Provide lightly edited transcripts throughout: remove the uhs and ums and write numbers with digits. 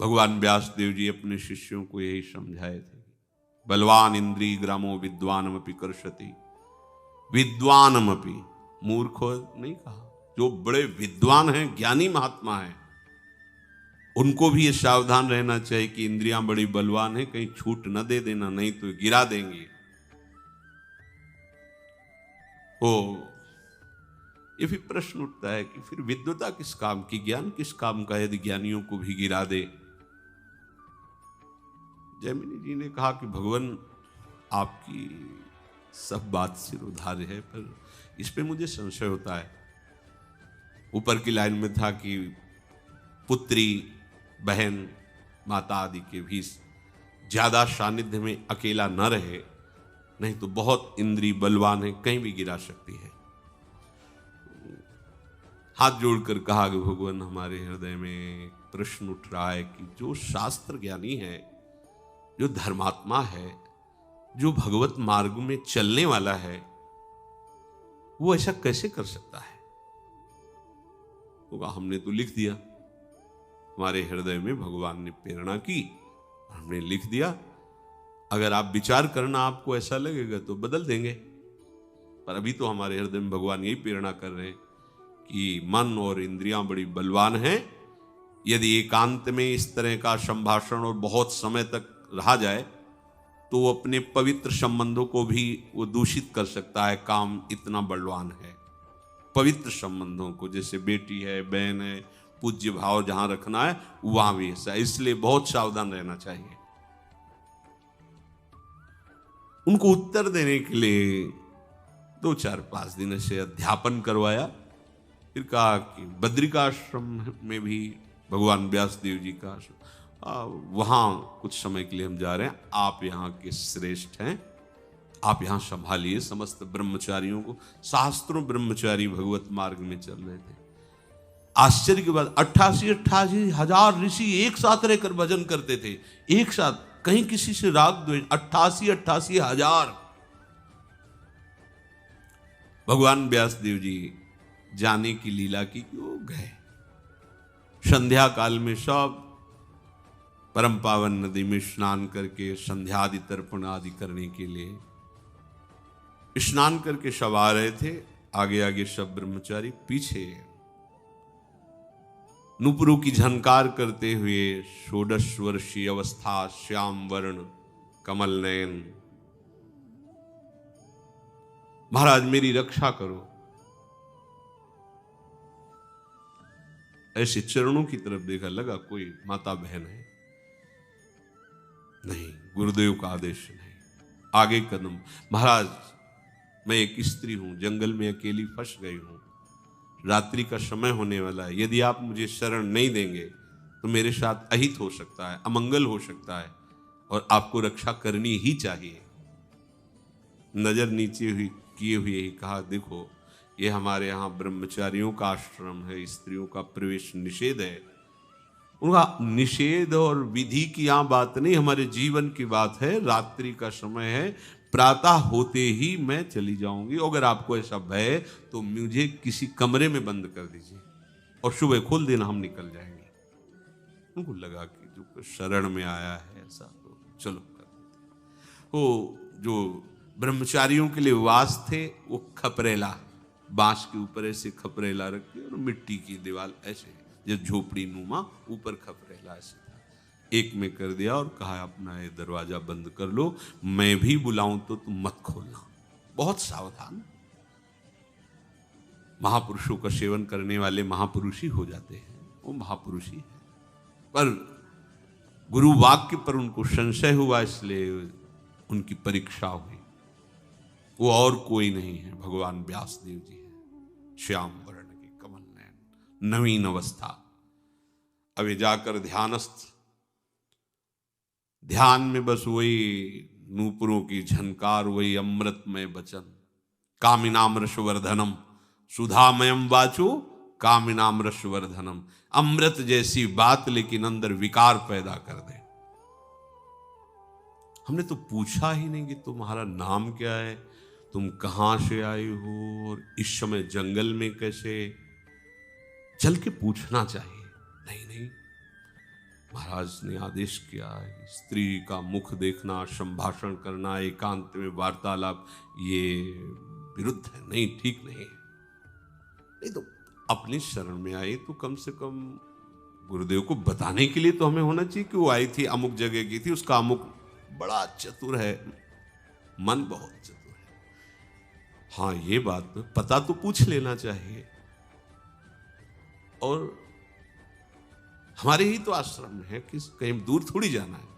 भगवान व्यास देव जी अपने शिष्यों को यही समझाए थे, बलवान इंद्री ग्रामो विद्वानमपि कर्षति, विद्वानमपि, मूर्खो नहीं कहा, जो बड़े विद्वान हैं, ज्ञानी महात्मा हैं, उनको भी ये सावधान रहना चाहिए कि इंद्रियां बड़ी बलवान हैं, कहीं छूट न दे देना, नहीं तो गिरा देंगी। ये फिर प्रश्न उठता है कि फिर विद्वता किस काम की, ज्ञान किस काम का, यदि ज्ञानियों को भी गिरा दे। जैमिनी जी ने कहा कि भगवान आपकी सब बात सिरोधार्य है, पर इस पे मुझे संशय होता है। ऊपर की लाइन में था कि पुत्री, बहन, माता आदि के भी ज्यादा सानिध्य में अकेला न रहे, नहीं तो बहुत इंद्री बलवान है, कहीं भी गिरा सकती है। हाथ जोड़कर कहा कि भगवान हमारे हृदय में प्रश्न उठ रहा है कि जो शास्त्र ज्ञानी है, जो धर्मात्मा है, जो भगवत मार्ग में चलने वाला है, वो ऐसा कैसे कर सकता है। तो हमने तो लिख दिया, हमारे हृदय में भगवान ने प्रेरणा की, हमने लिख दिया। अगर आप विचार करना आपको ऐसा लगेगा तो बदल देंगे, पर अभी तो हमारे हृदय में भगवान यही प्रेरणा कर रहे हैं कि मन और इंद्रियां बड़ी बलवान हैं। यदि एकांत में इस तरह का संभाषण और बहुत समय तक रहा जाए तो वो अपने पवित्र संबंधों को भी वो दूषित कर सकता है। काम इतना बलवान है, पवित्र संबंधों को, जैसे बेटी है, बहन है, पूज्य भाव जहां रखना है वहां भी ऐसा, इसलिए बहुत सावधान रहना चाहिए। उनको उत्तर देने के लिए 2-4-5 दिन से अध्यापन करवाया। फिर कहा कि बद्रिकाश्रम में भी भगवान व्यास देव जी का वहां कुछ समय के लिए हम जा रहे हैं, आप यहाँ के श्रेष्ठ हैं, आप यहाँ संभालिए समस्त ब्रह्मचारियों को। शास्त्रों ब्रह्मचारी भगवत मार्ग में चल रहे थे। आश्चर्य की बात, 88 हजार ऋषि एक साथ रहकर भजन करते थे, एक साथ, कहीं किसी से राग द्वेष। 88 हजार। भगवान व्यास देव जी जाने की लीला की क्यों गए। संध्या काल में सब परम पावन नदी में स्नान करके संध्या आदि तर्पण आदि करने के लिए स्नान करके सब आ रहे थे। आगे आगे सब ब्रह्मचारी, पीछे नुपुरों की झनकार करते हुए 16 वर्षीय अवस्था, श्याम वर्ण, कमल नयन, महाराज मेरी रक्षा करो, ऐसे चरणों की तरफ देखा, लगा कोई माता बहन है, नहीं, गुरुदेव का आदेश नहीं। आगे कदम, महाराज मैं एक स्त्री हूं, जंगल में अकेली फंस गई हूं, रात्रि का समय होने वाला है, यदि आप मुझे शरण नहीं देंगे तो मेरे साथ अहित हो सकता है, अमंगल हो सकता है, और आपको रक्षा करनी ही चाहिए। नजर नीचे हुई किए हुए ही कहा, देखो ये हमारे यहाँ ब्रह्मचारियों का आश्रम है, स्त्रियों का प्रवेश निषेध है। उनका निषेध और विधि की यहाँ बात नहीं, हमारे जीवन की बात है। रात्रि का समय है, प्रातः होते ही मैं चली जाऊंगी, अगर आपको ऐसा भय है तो मुझे किसी कमरे में बंद कर दीजिए और सुबह खोल देना, हम निकल जाएंगे। उनको लगा कि जो शरण में आया है ऐसा, तो चलो कर देते। वो जो ब्रह्मचारियों के लिए वास थे, वो खपरेला, बांस के ऊपर ऐसे खपरेला रखे और मिट्टी की दीवार ऐसे, जब झोपड़ी नुमा ऊपर खपरेला ऐसे था, एक में कर दिया और कहा अपना ये दरवाजा बंद कर लो, मैं भी बुलाऊं तो तुम मत खोलना। बहुत सावधान। महापुरुषों का सेवन करने वाले महापुरुष ही हो जाते हैं, वो महापुरुष ही है, पर गुरु वाक्य पर उनको संशय हुआ, इसलिए उनकी परीक्षा हुई। वो और कोई नहीं है, भगवान व्यास देव जी है, श्याम वर्ण के, कमल नयन, नवीन अवस्था। अभी जाकर ध्यानस्थ, ध्यान में बस वही नूपुरों की झनकार, वही अमृतमय वचन, कामिनाम रसवर्धनम, सुधामयम वाचो कामिनाम रसवर्धनम। अमृत जैसी बात लेकिन अंदर विकार पैदा कर दे। हमने तो पूछा ही नहीं कि तुम्हारा नाम क्या है, तुम कहां से आए हो, और इस समय जंगल में कैसे, चल के पूछना चाहिए। नहीं नहीं, महाराज ने आदेश किया, स्त्री का मुख देखना, संभाषण करना, एकांत में वार्तालाप, ये विरुद्ध है, नहीं, ठीक नहीं है। नहीं तो अपनी शरण में आई तो कम से कम गुरुदेव को बताने के लिए तो हमें होना चाहिए कि वो आई थी, अमुक जगह की थी, उसका अमुक बड़ा चतुर है, मन बहुत चतुर है। हाँ, ये बात पता तो पूछ लेना चाहिए। और हमारे ही तो आश्रम में है कि कहीं दूर थोड़ी जाना है।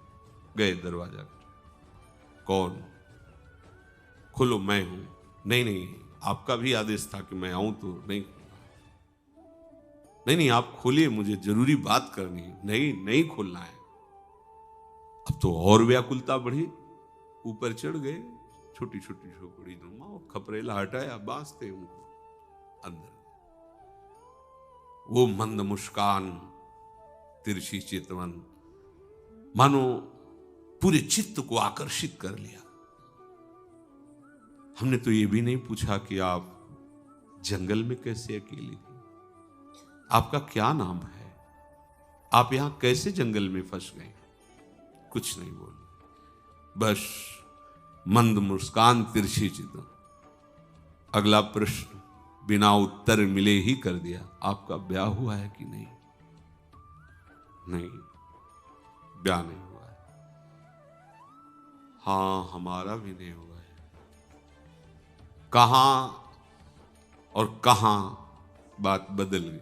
गए दरवाजा, कौन? खोलो, मैं हूं। नहीं नहीं, आपका भी आदेश था कि मैं आऊं तो नहीं। नहीं नहीं, आप खोलिए, मुझे जरूरी बात करनी है। नहीं नहीं, खोलना है। अब तो और व्याकुलता बढ़ी, ऊपर चढ़ गए, छोटी छोटी झोपड़ी नुमा, खपरेला हटाया, बांसते उनको अंदर। वो मंद मुस्कान, तिरछी चितवन, मानो पूरे चित्त को आकर्षित कर लिया। हमने तो ये भी नहीं पूछा कि आप जंगल में कैसे अकेली थी, आपका क्या नाम है, आप यहां कैसे जंगल में फंस गए। कुछ नहीं बोली, बस मंद मुस्कान, तिरछी चितवन। अगला प्रश्न बिना उत्तर मिले ही कर दिया, आपका ब्याह हुआ है कि नहीं? नहीं, ब्याह नहीं हुआ है। हाँ, हमारा भी नहीं हुआ है। कहां और कहां बात बदल गई।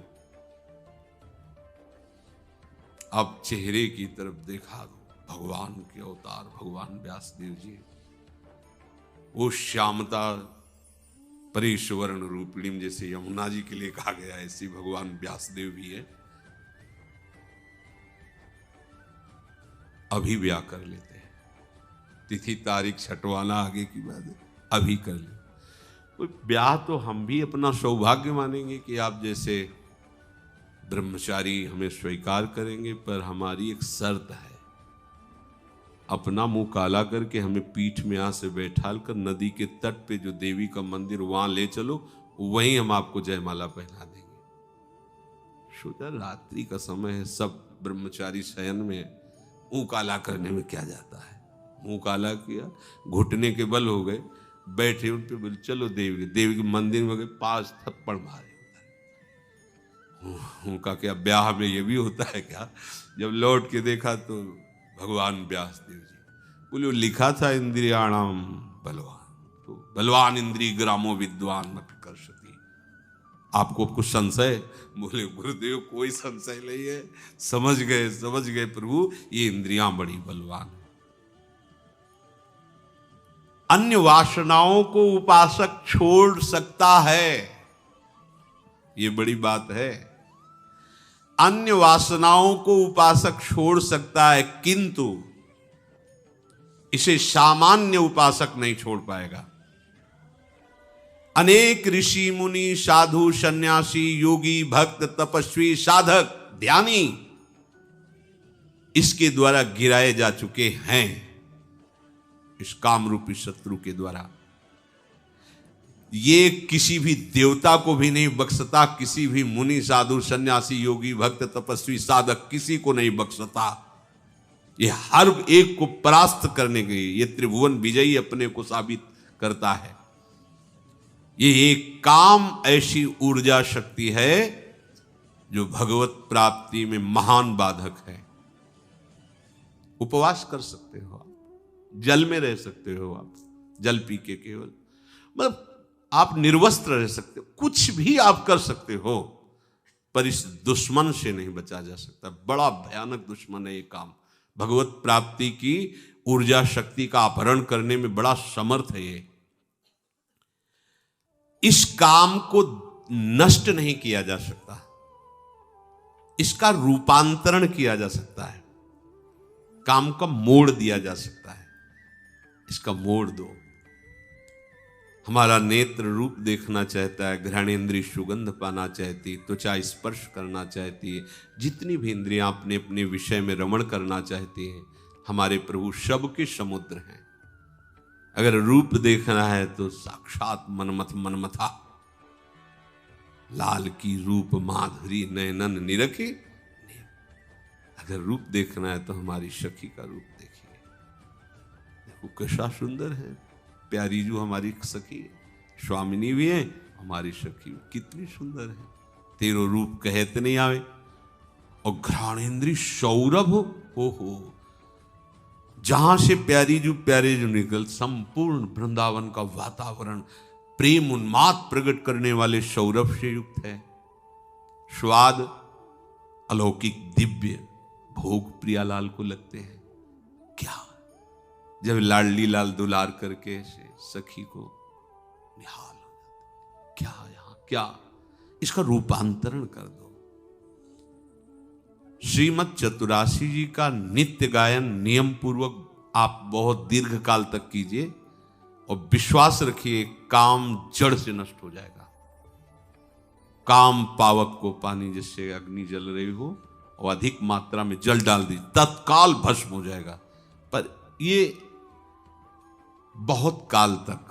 अब चेहरे की तरफ देखा दो, भगवान के अवतार भगवान व्यासदेव जी, वो श्यामता परेशवर्ण रूपिणी, जैसे यमुना जी के लिए कहा गया, ऐसे भगवान व्यासदेव भी है। अभी ब्याह कर लेते हैं, तिथि तारीख छटवाना आगे की बात है, अभी कर ले। तो ब्याह तो हम भी अपना सौभाग्य मानेंगे कि आप जैसे ब्रह्मचारी हमें स्वीकार करेंगे, पर हमारी एक शर्त है, अपना मुंह काला करके हमें पीठ में यहाँ से बैठाल कर नदी के तट पे जो देवी का मंदिर वहां ले चलो, वहीं हम आपको जयमाला पहना देंगे। सोचा रात्रि का समय है, सब ब्रह्मचारी शयन में, मुंह काला करने में क्या जाता है। मुंह काला किया, घुटने के बल हो गए, बैठे उन पे बोले चलो देवी के मंदिर में गए, 5 थप्पड़ मारे। उनका क्या ब्याह में ये भी होता है क्या? जब लौट के देखा तो भगवान व्यासदेव जी बोले, वो लिखा था इंद्रियाणाम बलवान, तो बलवान इंद्रिय ग्रामो विद्वान न प्रकर्षति। आपको कुछ संशय? बोले गुरुदेव कोई संशय नहीं है, समझ गए प्रभु, ये इंद्रियां बड़ी बलवान। अन्य वासनाओं को उपासक छोड़ सकता है, ये बड़ी बात है। अन्य वासनाओं को उपासक छोड़ सकता है, किंतु इसे सामान्य उपासक नहीं छोड़ पाएगा। अनेक ऋषि मुनि, साधु, सन्यासी, योगी, भक्त, तपस्वी, साधक, ध्यानी इसके द्वारा गिराए जा चुके हैं, इस कामरूपी शत्रु के द्वारा। ये किसी भी देवता को भी नहीं बख्शता, किसी भी मुनि, साधु, सन्यासी, योगी, भक्त, तपस्वी, साधक, किसी को नहीं बख्शता। ये हर एक को परास्त करने के लिए ये त्रिभुवन विजयी अपने को साबित करता है। ये एक काम ऐसी ऊर्जा शक्ति है जो भगवत प्राप्ति में महान बाधक है। उपवास कर सकते हो आप, जल में रह सकते हो आप, जल पी के केवल, मतलब आप निर्वस्त्र रह सकते हो, कुछ भी आप कर सकते हो, पर इस दुश्मन से नहीं बचा जा सकता। बड़ा भयानक दुश्मन है ये काम। भगवत प्राप्ति की ऊर्जा शक्ति का अपहरण करने में बड़ा समर्थ है ये। इस काम को नष्ट नहीं किया जा सकता, इसका रूपांतरण किया जा सकता है, काम का मोड़ दिया जा सकता है। इसका मोड़ दो। हमारा नेत्र रूप देखना चाहता है, घ्राणेन्द्रिय सुगंध पाना चाहती, त्वचा स्पर्श करना चाहती है, जितनी भी इंद्रियां अपने अपने विषय में रमण करना चाहती हैं। हमारे प्रभु शब के समुद्र हैं। अगर रूप देखना है तो साक्षात मनमथा, लाल की रूप माधुरी नयनन निरखे। अगर रूप देखना है तो हमारी सखी का रूप देखिए। देखो कैसा सुंदर है, प्यारी जो हमारी सखी है, स्वामिनी भी है, हमारी सखी कितनी सुंदर है। तेरो रूप कहत नहीं आवे, और घ्राणेन्द्री सौरभ हो, जहां से प्यारी जो निकल, संपूर्ण वृंदावन का वातावरण प्रेम उन्माद प्रकट करने वाले सौरभ से युक्त है। स्वाद अलौकिक दिव्य भोग प्रियालाल को लगते हैं। क्या जब लाडली लाल दुलार करके से सखी को निहाल हो जाते, क्या यहां क्या इसका रूपांतरण कर दो। श्रीमद चतुरासी जी का नित्य गायन नियम पूर्वक आप बहुत दीर्घ काल तक कीजिए और विश्वास रखिए काम जड़ से नष्ट हो जाएगा। काम पावक को पानी जिससे अग्नि जल रही हो और अधिक मात्रा में जल डाल दी, तत्काल भस्म हो जाएगा। पर ये बहुत काल तक,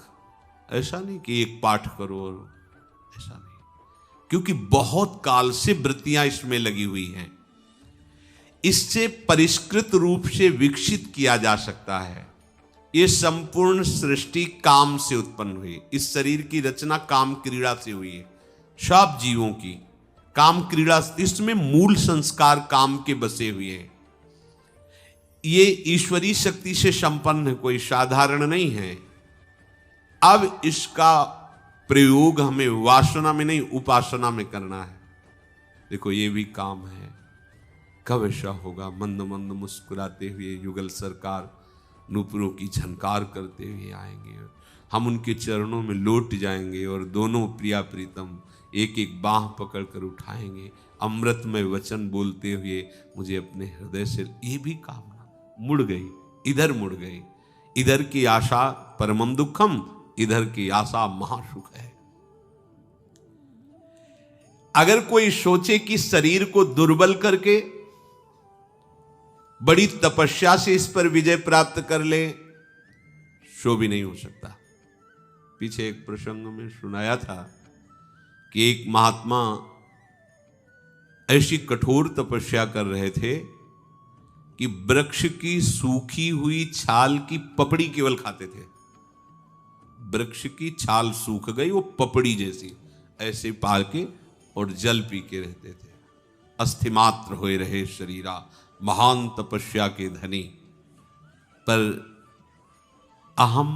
ऐसा नहीं कि एक पाठ करो और ऐसा नहीं, क्योंकि बहुत काल से वृत्तियां इसमें लगी हुई हैं। इससे परिष्कृत रूप से विकसित किया जा सकता है। ये संपूर्ण सृष्टि काम से उत्पन्न हुई, इस शरीर की रचना काम क्रीड़ा से हुई है। सब जीवों की काम क्रीड़ा, इसमें मूल संस्कार काम के बसे हुए हैं। ये ईश्वरीय शक्ति से संपन्न, कोई साधारण नहीं है। अब इसका प्रयोग हमें वासना में नहीं उपासना में करना है। देखो ये भी काम है। कब ऐसा होगा? मंद मंद मुस्कुराते हुए युगल सरकार नूपुरों की झनकार करते हुए आएंगे, हम उनके चरणों में लौट जाएंगे और दोनों प्रिया प्रीतम एक एक बाह पकड़कर उठाएंगे, अमृतमय वचन बोलते हुए मुझे अपने हृदय से। ये भी कामना मुड़ गई, इधर मुड़ गई। इधर की आशा परमम दुखम, इधर की आशा महासुख है। अगर कोई सोचे कि शरीर को दुर्बल करके बड़ी तपस्या से इस पर विजय प्राप्त कर ले, सो भी नहीं हो सकता। पीछे एक प्रसंग में सुनाया था कि एक महात्मा ऐसी कठोर तपस्या कर रहे थे कि वृक्ष की सूखी हुई छाल की पपड़ी केवल खाते थे। वृक्ष की छाल सूख गई, वो पपड़ी जैसी ऐसे पाल के और जल पी के रहते थे। अस्थिमात्र होए रहे शरीरा, महान तपस्या के धनी। पर अहम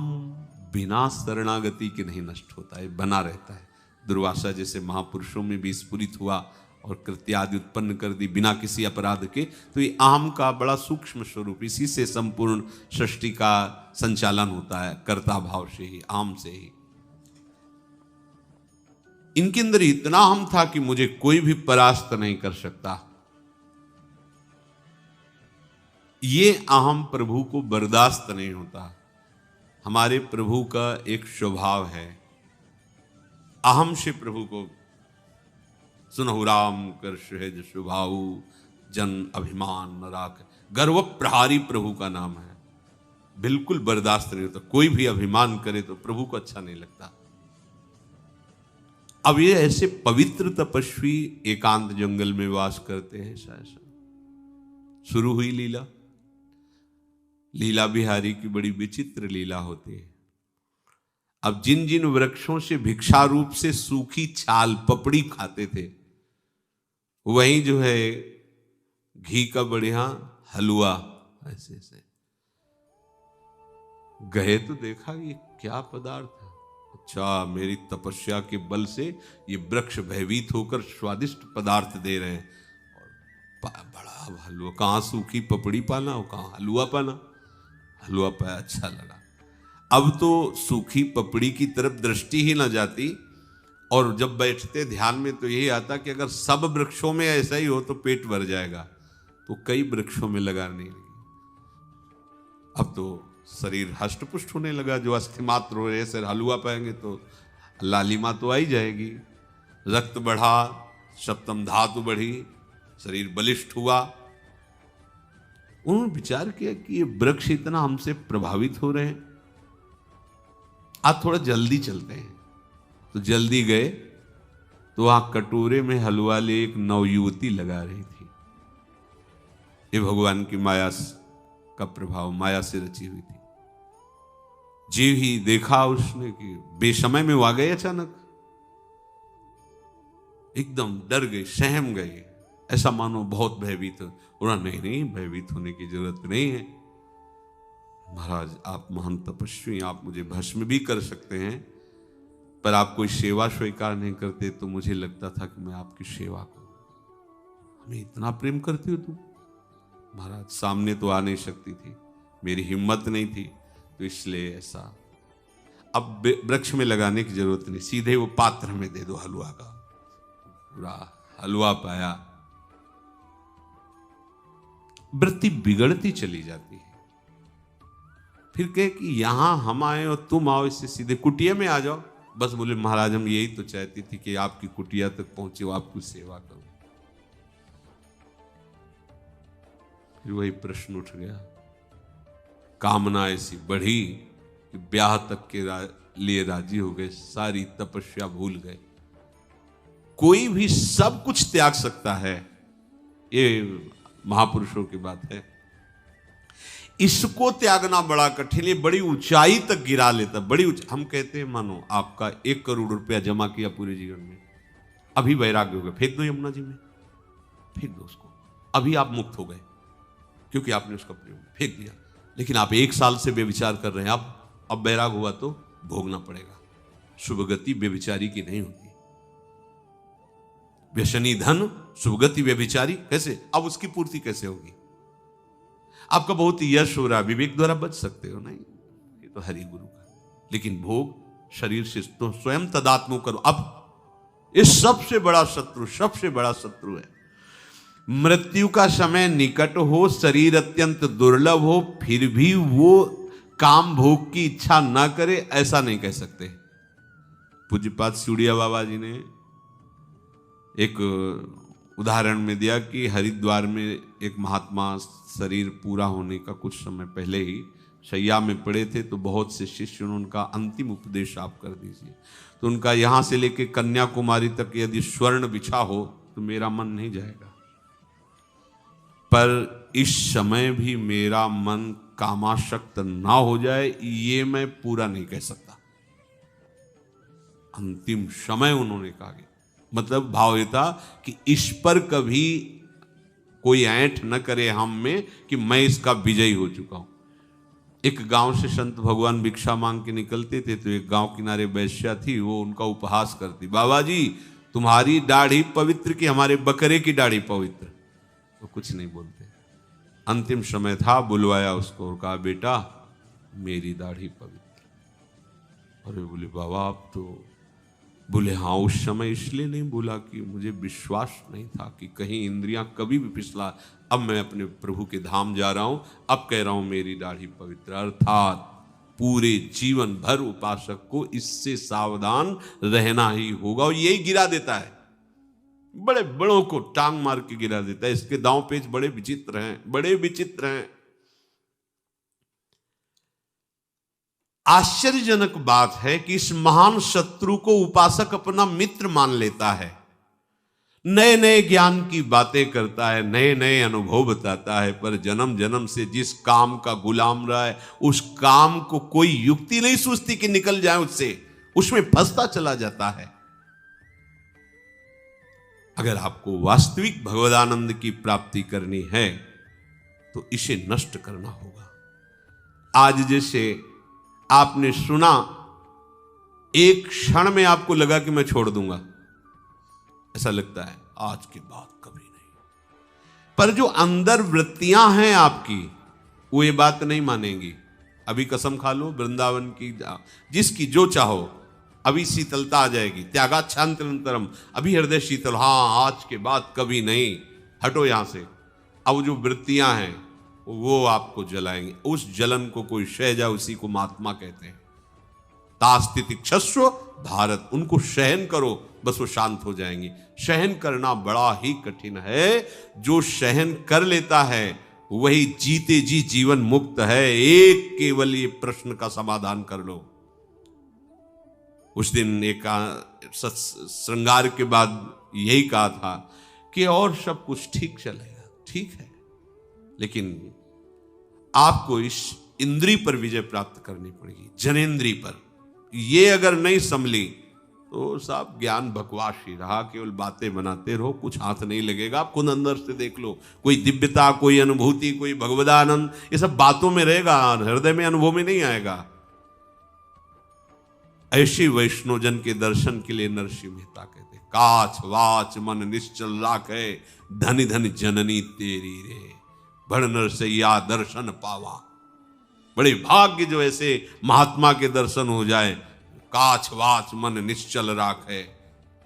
बिना शरणागति के नहीं नष्ट होता है, बना रहता है। दुर्वासा जैसे महापुरुषों में भी स्फुरित हुआ और कृत्य आदि उत्पन्न कर दी बिना किसी अपराध के। तो ये अहम का बड़ा सूक्ष्म स्वरूप, इसी से संपूर्ण सृष्टि का संचालन होता है, कर्ता भाव से ही, अहम से ही। इनके अंदर इतना अहम था कि मुझे कोई भी परास्त नहीं कर सकता। ये अहम प्रभु को बर्दाश्त नहीं होता। हमारे प्रभु का एक स्वभाव है, अहम से प्रभु को सुनहु राम कर सहज स्वभाव, जन अभिमान न राख। गर्व प्रहारी प्रभु का नाम है। बिल्कुल बर्दाश्त नहीं होता, कोई भी अभिमान करे तो प्रभु को अच्छा नहीं लगता। अब ये ऐसे पवित्र तपस्वी एकांत जंगल में वास करते हैं। ऐसा शुरू हुई लीला। लीला बिहारी की बड़ी विचित्र लीला होती है। अब जिन जिन वृक्षों से भिक्षा रूप से सूखी छाल पपड़ी खाते थे, वहीं जो है घी का बढ़िया हलवा ऐसे ऐसे गए तो देखा ये क्या पदार्थ है। अच्छा, मेरी तपस्या के बल से ये वृक्ष भयभीत होकर स्वादिष्ट पदार्थ दे रहे हैं। और बड़ा हलवा, कहाँ सूखी पपड़ी पाना और कहाँ हलवा पाना। हलवा पाया, अच्छा लगा। अब तो सूखी पपड़ी की तरफ दृष्टि ही ना जाती, और जब बैठते ध्यान में तो यही आता कि अगर सब वृक्षों में ऐसा ही हो तो पेट भर जाएगा। तो कई वृक्षों में लगाने लगी। अब तो शरीर हष्टपुष्ट होने लगा। जो अस्थिमात्र हो रहे सर हलवा पाएंगे तो लालिमा तो आई जाएगी। रक्त बढ़ा, सप्तम धातु बढ़ी, शरीर बलिष्ठ हुआ। उन्होंने विचार किया कि ये वृक्ष इतना हमसे प्रभावित हो रहे हैं, आज थोड़ा जल्दी चलते हैं। तो जल्दी गए तो वहां कटोरे में हलवा ले एक नवयुवती लगा रही थी। ये भगवान की माया का प्रभाव, माया से रची हुई थी। जीव ही देखा उसने कि बेसमय में वो आ गए, अचानक एकदम डर गए, सहम गए, ऐसा मानो बहुत भयभीत हो। उन्होंने नहीं, भयभीत होने की जरूरत नहीं है महाराज, आप महान तपस्वी, आप मुझे भस्म भी कर सकते हैं, पर आप कोई सेवा स्वीकार नहीं करते, तो मुझे लगता था कि मैं आपकी सेवा करूं। हमें इतना प्रेम करती हो तुम? महाराज सामने तो आ नहीं सकती थी, मेरी हिम्मत नहीं थी, तो इसलिए ऐसा। अब वृक्ष में लगाने की जरूरत नहीं, सीधे वो पात्र में दे दो हलवा का। पूरा हलवा पाया, वृत्ति बिगड़ती चली जाती है। फिर कहे कि यहां हम आए और तुम आओ, इससे सीधे कुटिया में आ जाओ। बस बोले महाराज हम यही तो चाहती थी कि आपकी कुटिया तक पहुंचे, आपकी सेवा करूं। फिर वही प्रश्न उठ गया, कामना ऐसी बढ़ी कि ब्याह तक के लिए राजी हो गए, सारी तपस्या भूल गए। कोई भी सब कुछ त्याग सकता है, ये महापुरुषों की बात है। इसको त्यागना बड़ा कठिन, ये बड़ी ऊंचाई तक गिरा लेता, हम कहते हैं मानो आपका 1 करोड़ रुपया जमा किया पूरे जीवन में, अभी वैराग्य हो गया, फेंक दो यमुना जी में, फेंक दो उसको, अभी आप मुक्त हो गए क्योंकि आपने उसका प्रयोग फेंक दिया। लेकिन आप 1 साल से बेविचार कर रहे हैं, अब वैराग हुआ तो भोगना पड़ेगा। शुभ गति बेविचारी की नहीं होती। व्यसनी धन शुभ गति व्यभिचारी, कैसे? अब उसकी पूर्ति कैसे होगी? आपका बहुत यश हो रहा, विवेक द्वारा बच सकते हो, नहीं, ये तो हरि गुरु का। लेकिन भोग शरीर से तो स्वयं तदात्म करो। अब ये सबसे बड़ा शत्रु है। मृत्यु का समय निकट हो, शरीर अत्यंत दुर्लभ हो, फिर भी वो काम भोग की इच्छा ना करे, ऐसा नहीं कह सकते। पूज्यपाद सिउड़िया बाबा जी ने एक उदाहरण में दिया कि हरिद्वार में एक महात्मा शरीर पूरा होने का कुछ समय पहले ही शैया में पड़े थे, तो बहुत से शिष्य ने उनका अंतिम उपदेश आप कर दीजिए। तो उनका यहाँ से लेके कन्याकुमारी तक यदि स्वर्ण बिछा हो तो मेरा मन नहीं जाएगा, पर इस समय भी मेरा मन कामाशक्त ना हो जाए, ये मैं पूरा नहीं कह सकता। अंतिम समय उन्होंने कहा, मतलब भाव ये था कि इस पर कभी कोई ऐंठ न करे हम में कि मैं इसका विजयी हो चुका हूं। एक गांव से संत भगवान भिक्षा मांग के निकलते थे, तो एक गांव किनारे वैश्या थी, वो उनका उपहास करती, बाबा जी तुम्हारी दाढ़ी पवित्र कि हमारे बकरे की दाढ़ी पवित्र? वो कुछ नहीं बोलते। अंतिम समय था, बुलवाया उसको और कहा बेटा मेरी दाढ़ी पवित्र। अरे बोले बाबा आप तो, बोले हाँ उस समय इसलिए नहीं बोला कि मुझे विश्वास नहीं था कि कहीं इंद्रियां कभी भी फिसला। अब मैं अपने प्रभु के धाम जा रहा हूं, अब कह रहा हूं मेरी दाढ़ी पवित्र। अर्थात पूरे जीवन भर उपासक को इससे सावधान रहना ही होगा, और यही गिरा देता है, बड़े बड़ों को टांग मार के गिरा देता है। इसके दांव पेच बड़े विचित्र हैं। आश्चर्यजनक बात है कि इस महान शत्रु को उपासक अपना मित्र मान लेता है, नए नए ज्ञान की बातें करता है, नए नए अनुभव बताता है, पर जन्म जन्म से जिस काम का गुलाम रहा है उस काम को कोई युक्ति नहीं सूझती कि निकल जाए उससे, उसमें फंसता चला जाता है। अगर आपको वास्तविक भगवदानंद की प्राप्ति करनी है तो इसे नष्ट करना होगा। आज जैसे आपने सुना, एक क्षण में आपको लगा कि मैं छोड़ दूंगा, ऐसा लगता है आज के बाद कभी नहीं, पर जो अंदर वृत्तियां हैं आपकी वो ये बात नहीं मानेंगी। अभी कसम खा लो वृंदावन की, जिसकी जो चाहो, अभी शीतलता आ जाएगी, त्यागाच्छांतरंतरम, अभी हृदय शीतल, हाँ आज के बाद कभी नहीं, हटो यहां से। अब जो वृत्तियां हैं वो आपको जलाएंगे, उस जलन को कोई सहजा, उसी को महात्मा कहते हैं। तास्तितिक्षस्व भारत, उनको सहन करो, बस वो शांत हो जाएंगी। सहन करना बड़ा ही कठिन है, जो सहन कर लेता है वही जीते जी जीवन मुक्त है। एक केवल ये प्रश्न का समाधान कर लो। उस दिन एक श्रृंगार के बाद यही कहा था कि और सब कुछ ठीक चलेगा, ठीक है, लेकिन आपको इस इंद्री पर विजय प्राप्त करनी पड़ेगी, जनेंद्री पर। ये अगर नहीं संभली तो साहब ज्ञान बकवास ही रहा, केवल बातें बनाते रहो, कुछ हाथ नहीं लगेगा। आप खुद अंदर से देख लो, कोई दिव्यता, कोई अनुभूति, कोई भगवदानंद, ये सब बातों में रहेगा, हृदय में, अनुभव में नहीं आएगा। ऐसे वैष्णोजन के दर्शन के लिए नरसिंह मेहता कहते, काछ वाच मन निश्चल राखे, धन धन जननी तेरी रे, बड़ नरसैया दर्शन पावा। बड़े भाग्य जो ऐसे महात्मा के दर्शन हो जाए। काछ वाच मन निश्चल राखे,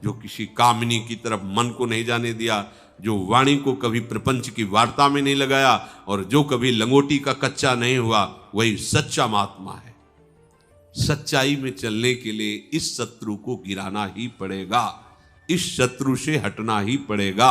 जो किसी कामिनी की तरफ मन को नहीं जाने दिया, जो वाणी को कभी प्रपंच की वार्ता में नहीं लगाया, और जो कभी लंगोटी का कच्चा नहीं हुआ, वही सच्चा महात्मा है। सच्चाई में चलने के लिए इस शत्रु को गिराना ही पड़ेगा, इस शत्रु से हटना ही पड़ेगा।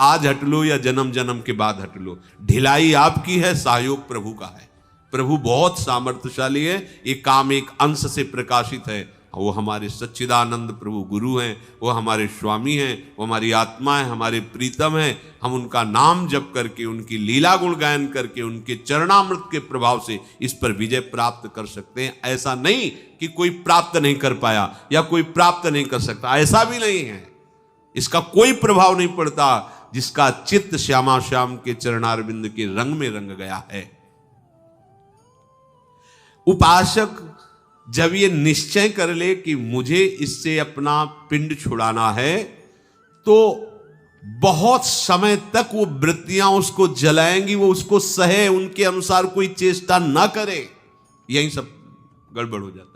आज हट लो या जन्म जन्म के बाद हट लो, ढिलाई आपकी है, सहयोग प्रभु का है। प्रभु बहुत सामर्थ्यशाली है। ये काम एक अंश से प्रकाशित है। वो हमारे सच्चिदानंद प्रभु गुरु हैं, वो हमारे स्वामी हैं, वो हमारी आत्मा है, हमारे प्रीतम हैं। हम उनका नाम जप करके, उनकी लीला गुण गायन करके, उनके चरणामृत के प्रभाव से इस पर विजय प्राप्त कर सकते हैं। ऐसा नहीं कि कोई प्राप्त नहीं कर पाया या कोई प्राप्त नहीं कर सकता, ऐसा भी नहीं है। इसका कोई प्रभाव नहीं पड़ता जिसका चित्त श्यामा श्याम के चरणारविंद के रंग में रंग गया है। उपासक जब ये निश्चय कर ले कि मुझे इससे अपना पिंड छुड़ाना है, तो बहुत समय तक वो वृत्तियां उसको जलाएंगी, वो उसको सहे, उनके अनुसार कोई चेष्टा ना करे। यही सब गड़बड़ हो जाता है।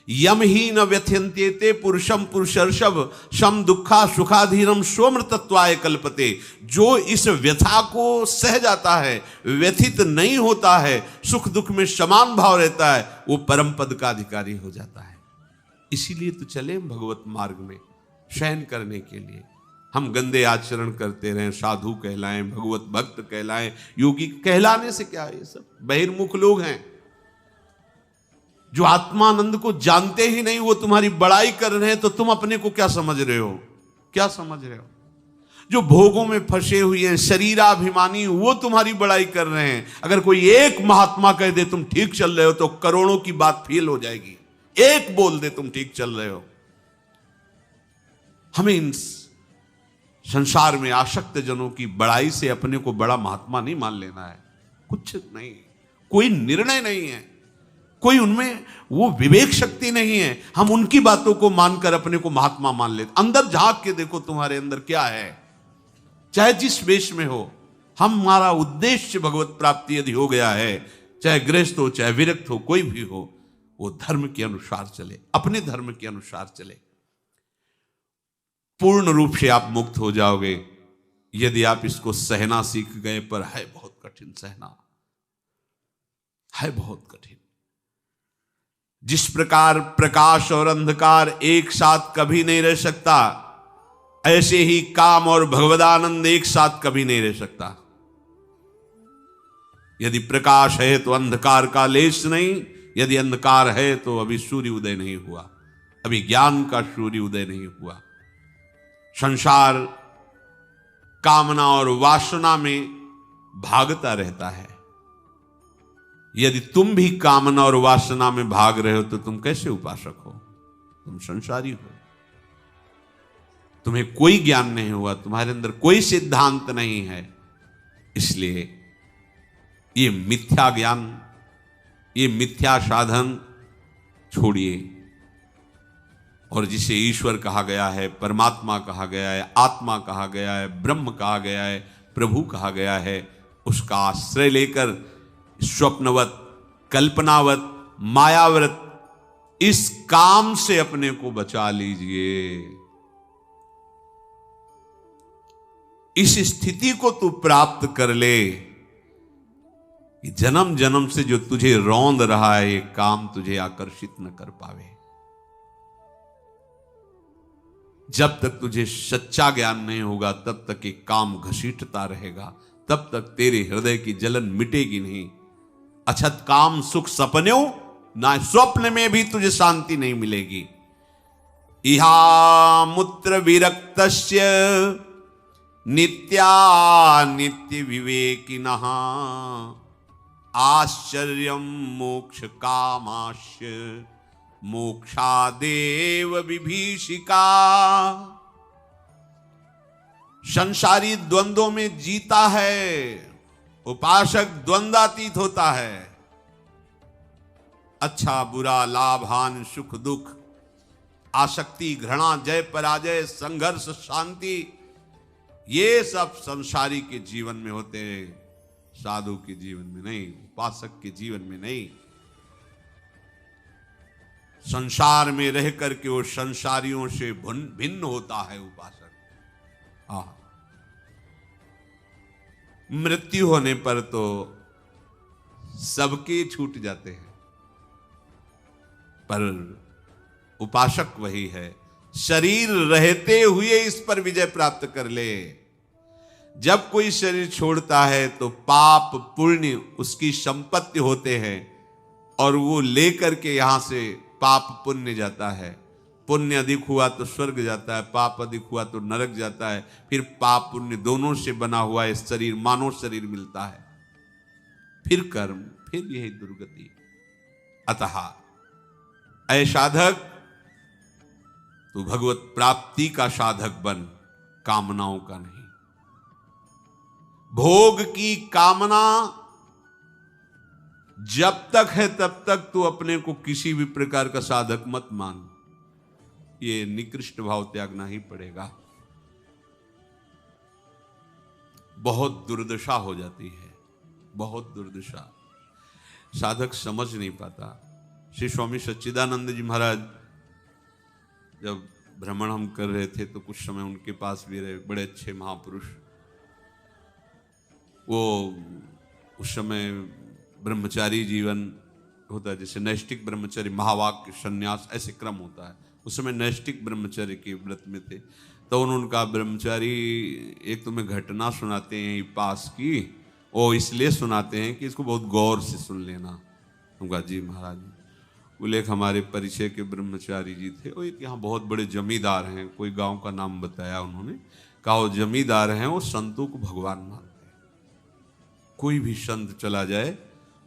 यम ही न व्यथ्यन्त्येते पुरुषम पुरुषर्षभ शम दुखा सुखाधीनम सोमृतत्वाय कल्पते। जो इस व्यथा को सह जाता है, व्यथित नहीं होता है, सुख दुख में समान भाव रहता है, वो परम पद का अधिकारी हो जाता है। इसीलिए तो चले भगवत मार्ग में शयन करने के लिए। हम गंदे आचरण करते रहें, साधु कहलाएं, भगवत भक्त कहलाएं, योगी कहलाने से क्या, ये सब बहिर्मुख लोग हैं। जो आत्मानंद को जानते ही नहीं, वो तुम्हारी बड़ाई कर रहे हैं, तो तुम अपने को क्या समझ रहे हो, क्या समझ रहे हो? जो भोगों में फंसे हुए हैं, शरीराभिमानी, वो तुम्हारी बड़ाई कर रहे हैं। अगर कोई एक महात्मा कह दे तुम ठीक चल रहे हो, तो करोड़ों की बात फेल हो जाएगी। एक बोल दे तुम ठीक चल रहे हो। हमें इन संसार में आसक्त जनों की बड़ाई से अपने को बड़ा महात्मा नहीं मान लेना है। कुछ नहीं, कोई निर्णय नहीं है, कोई उनमें वो विवेक शक्ति नहीं है। हम उनकी बातों को मानकर अपने को महात्मा मान लेते। अंदर झांक के देखो तुम्हारे अंदर क्या है, चाहे जिस वेश में हो। हमारा उद्देश्य भगवत प्राप्ति यदि हो गया है, चाहे गृहस्थ हो, चाहे विरक्त हो, कोई भी हो, वो धर्म के अनुसार चले, अपने धर्म के अनुसार चले। पूर्ण रूप से आप मुक्त हो जाओगे यदि आप इसको सहना सीख गए। पर है बहुत कठिन सहना, है बहुत कठिन। जिस प्रकार प्रकाश और अंधकार एक साथ कभी नहीं रह सकता, ऐसे ही काम और भगवदानंद एक साथ कभी नहीं रह सकता। यदि प्रकाश है तो अंधकार का लेश नहीं, यदि अंधकार है तो अभी सूर्य उदय नहीं हुआ, अभी ज्ञान का सूर्य उदय नहीं हुआ। संसार कामना और वासना में भागता रहता है। यदि तुम भी कामना और वासना में भाग रहे हो तो तुम कैसे उपासक हो? तुम संसारी हो। तुम्हें कोई ज्ञान नहीं हुआ, तुम्हारे अंदर कोई सिद्धांत नहीं है। इसलिए ये मिथ्या ज्ञान, ये मिथ्या साधन छोड़िए। और जिसे ईश्वर कहा गया है, परमात्मा कहा गया है, आत्मा कहा गया है, ब्रह्म कहा गया है, प्रभु कहा गया है, उसका आश्रय लेकर स्वप्नवत, कल्पनावत, मायाव्रत इस काम से अपने को बचा लीजिए। इस स्थिति को तू प्राप्त कर ले कि जन्म जन्म से जो तुझे रौंद रहा है, ये काम तुझे आकर्षित न कर पावे। जब तक तुझे सच्चा ज्ञान नहीं होगा, तब तक ये काम घसीटता रहेगा, तब तक तेरे हृदय की जलन मिटेगी नहीं। अछत काम सुख सपन्यों, ना स्वप्न में भी तुझे शांति नहीं मिलेगी। इहा मूत्र विरक्तस्य नित्या नित्य विवेकिनः आश्चर्यम मोक्ष कामाश्य मोक्षादेव विभीषिका। संसारी द्वंद्वों में जीता है, उपासक द्वंद्वातीत होता है। अच्छा बुरा, लाभ हानि, सुख दुख, आसक्ति घृणा, जय पराजय, संघर्ष शांति, ये सब संसारी के जीवन में होते हैं, साधु के जीवन में नहीं, उपासक के जीवन में नहीं। संसार में रह करके वो संसारियों से भिन्न होता है उपासक। मृत्यु होने पर तो सबके छूट जाते हैं, पर उपासक वही है, शरीर रहते हुए इस पर विजय प्राप्त कर ले। जब कोई शरीर छोड़ता है तो पाप पुण्य उसकी संपत्ति होते हैं और वो लेकर के यहां से पाप पुण्य जाता है। पुण्य अधिक हुआ तो स्वर्ग जाता है, पाप अधिक हुआ तो नरक जाता है। फिर पाप पुण्य दोनों से बना हुआ इस शरीर, मानव शरीर मिलता है, फिर कर्म, फिर यही दुर्गति। अतः ऐ साधक, तू भगवत प्राप्ति का साधक बन, कामनाओं का नहीं। भोग की कामना जब तक है तब तक तू अपने को किसी भी प्रकार का साधक मत मान। ये निकृष्ट भाव त्यागना ही पड़ेगा। बहुत दुर्दशा हो जाती है, बहुत दुर्दशा, साधक समझ नहीं पाता। श्री स्वामी सच्चिदानंद जी महाराज जब भ्रमण हम कर रहे थे तो कुछ समय उनके पास भी रहे, बड़े अच्छे महापुरुष। वो उस समय ब्रह्मचारी जीवन होता है, जैसे नैष्टिक ब्रह्मचर्य, महावाक्य, संन्यास, ऐसे क्रम होता है। उस समय नैष्टिक ब्रह्मचर्य के व्रत में थे। तो उनका ब्रह्मचारी एक तुम्हें घटना सुनाते हैं पास की, वो इसलिए सुनाते हैं कि इसको बहुत गौर से सुन लेना। उनका जी महाराज, बोले हमारे परिचय के ब्रह्मचारी जी थे, वो एक यहाँ बहुत बड़े जमींदार हैं, कोई गांव का नाम बताया उन्होंने, कहा वो जमींदार हैं, वो संतों को भगवान मानते हैं। कोई भी संत चला जाए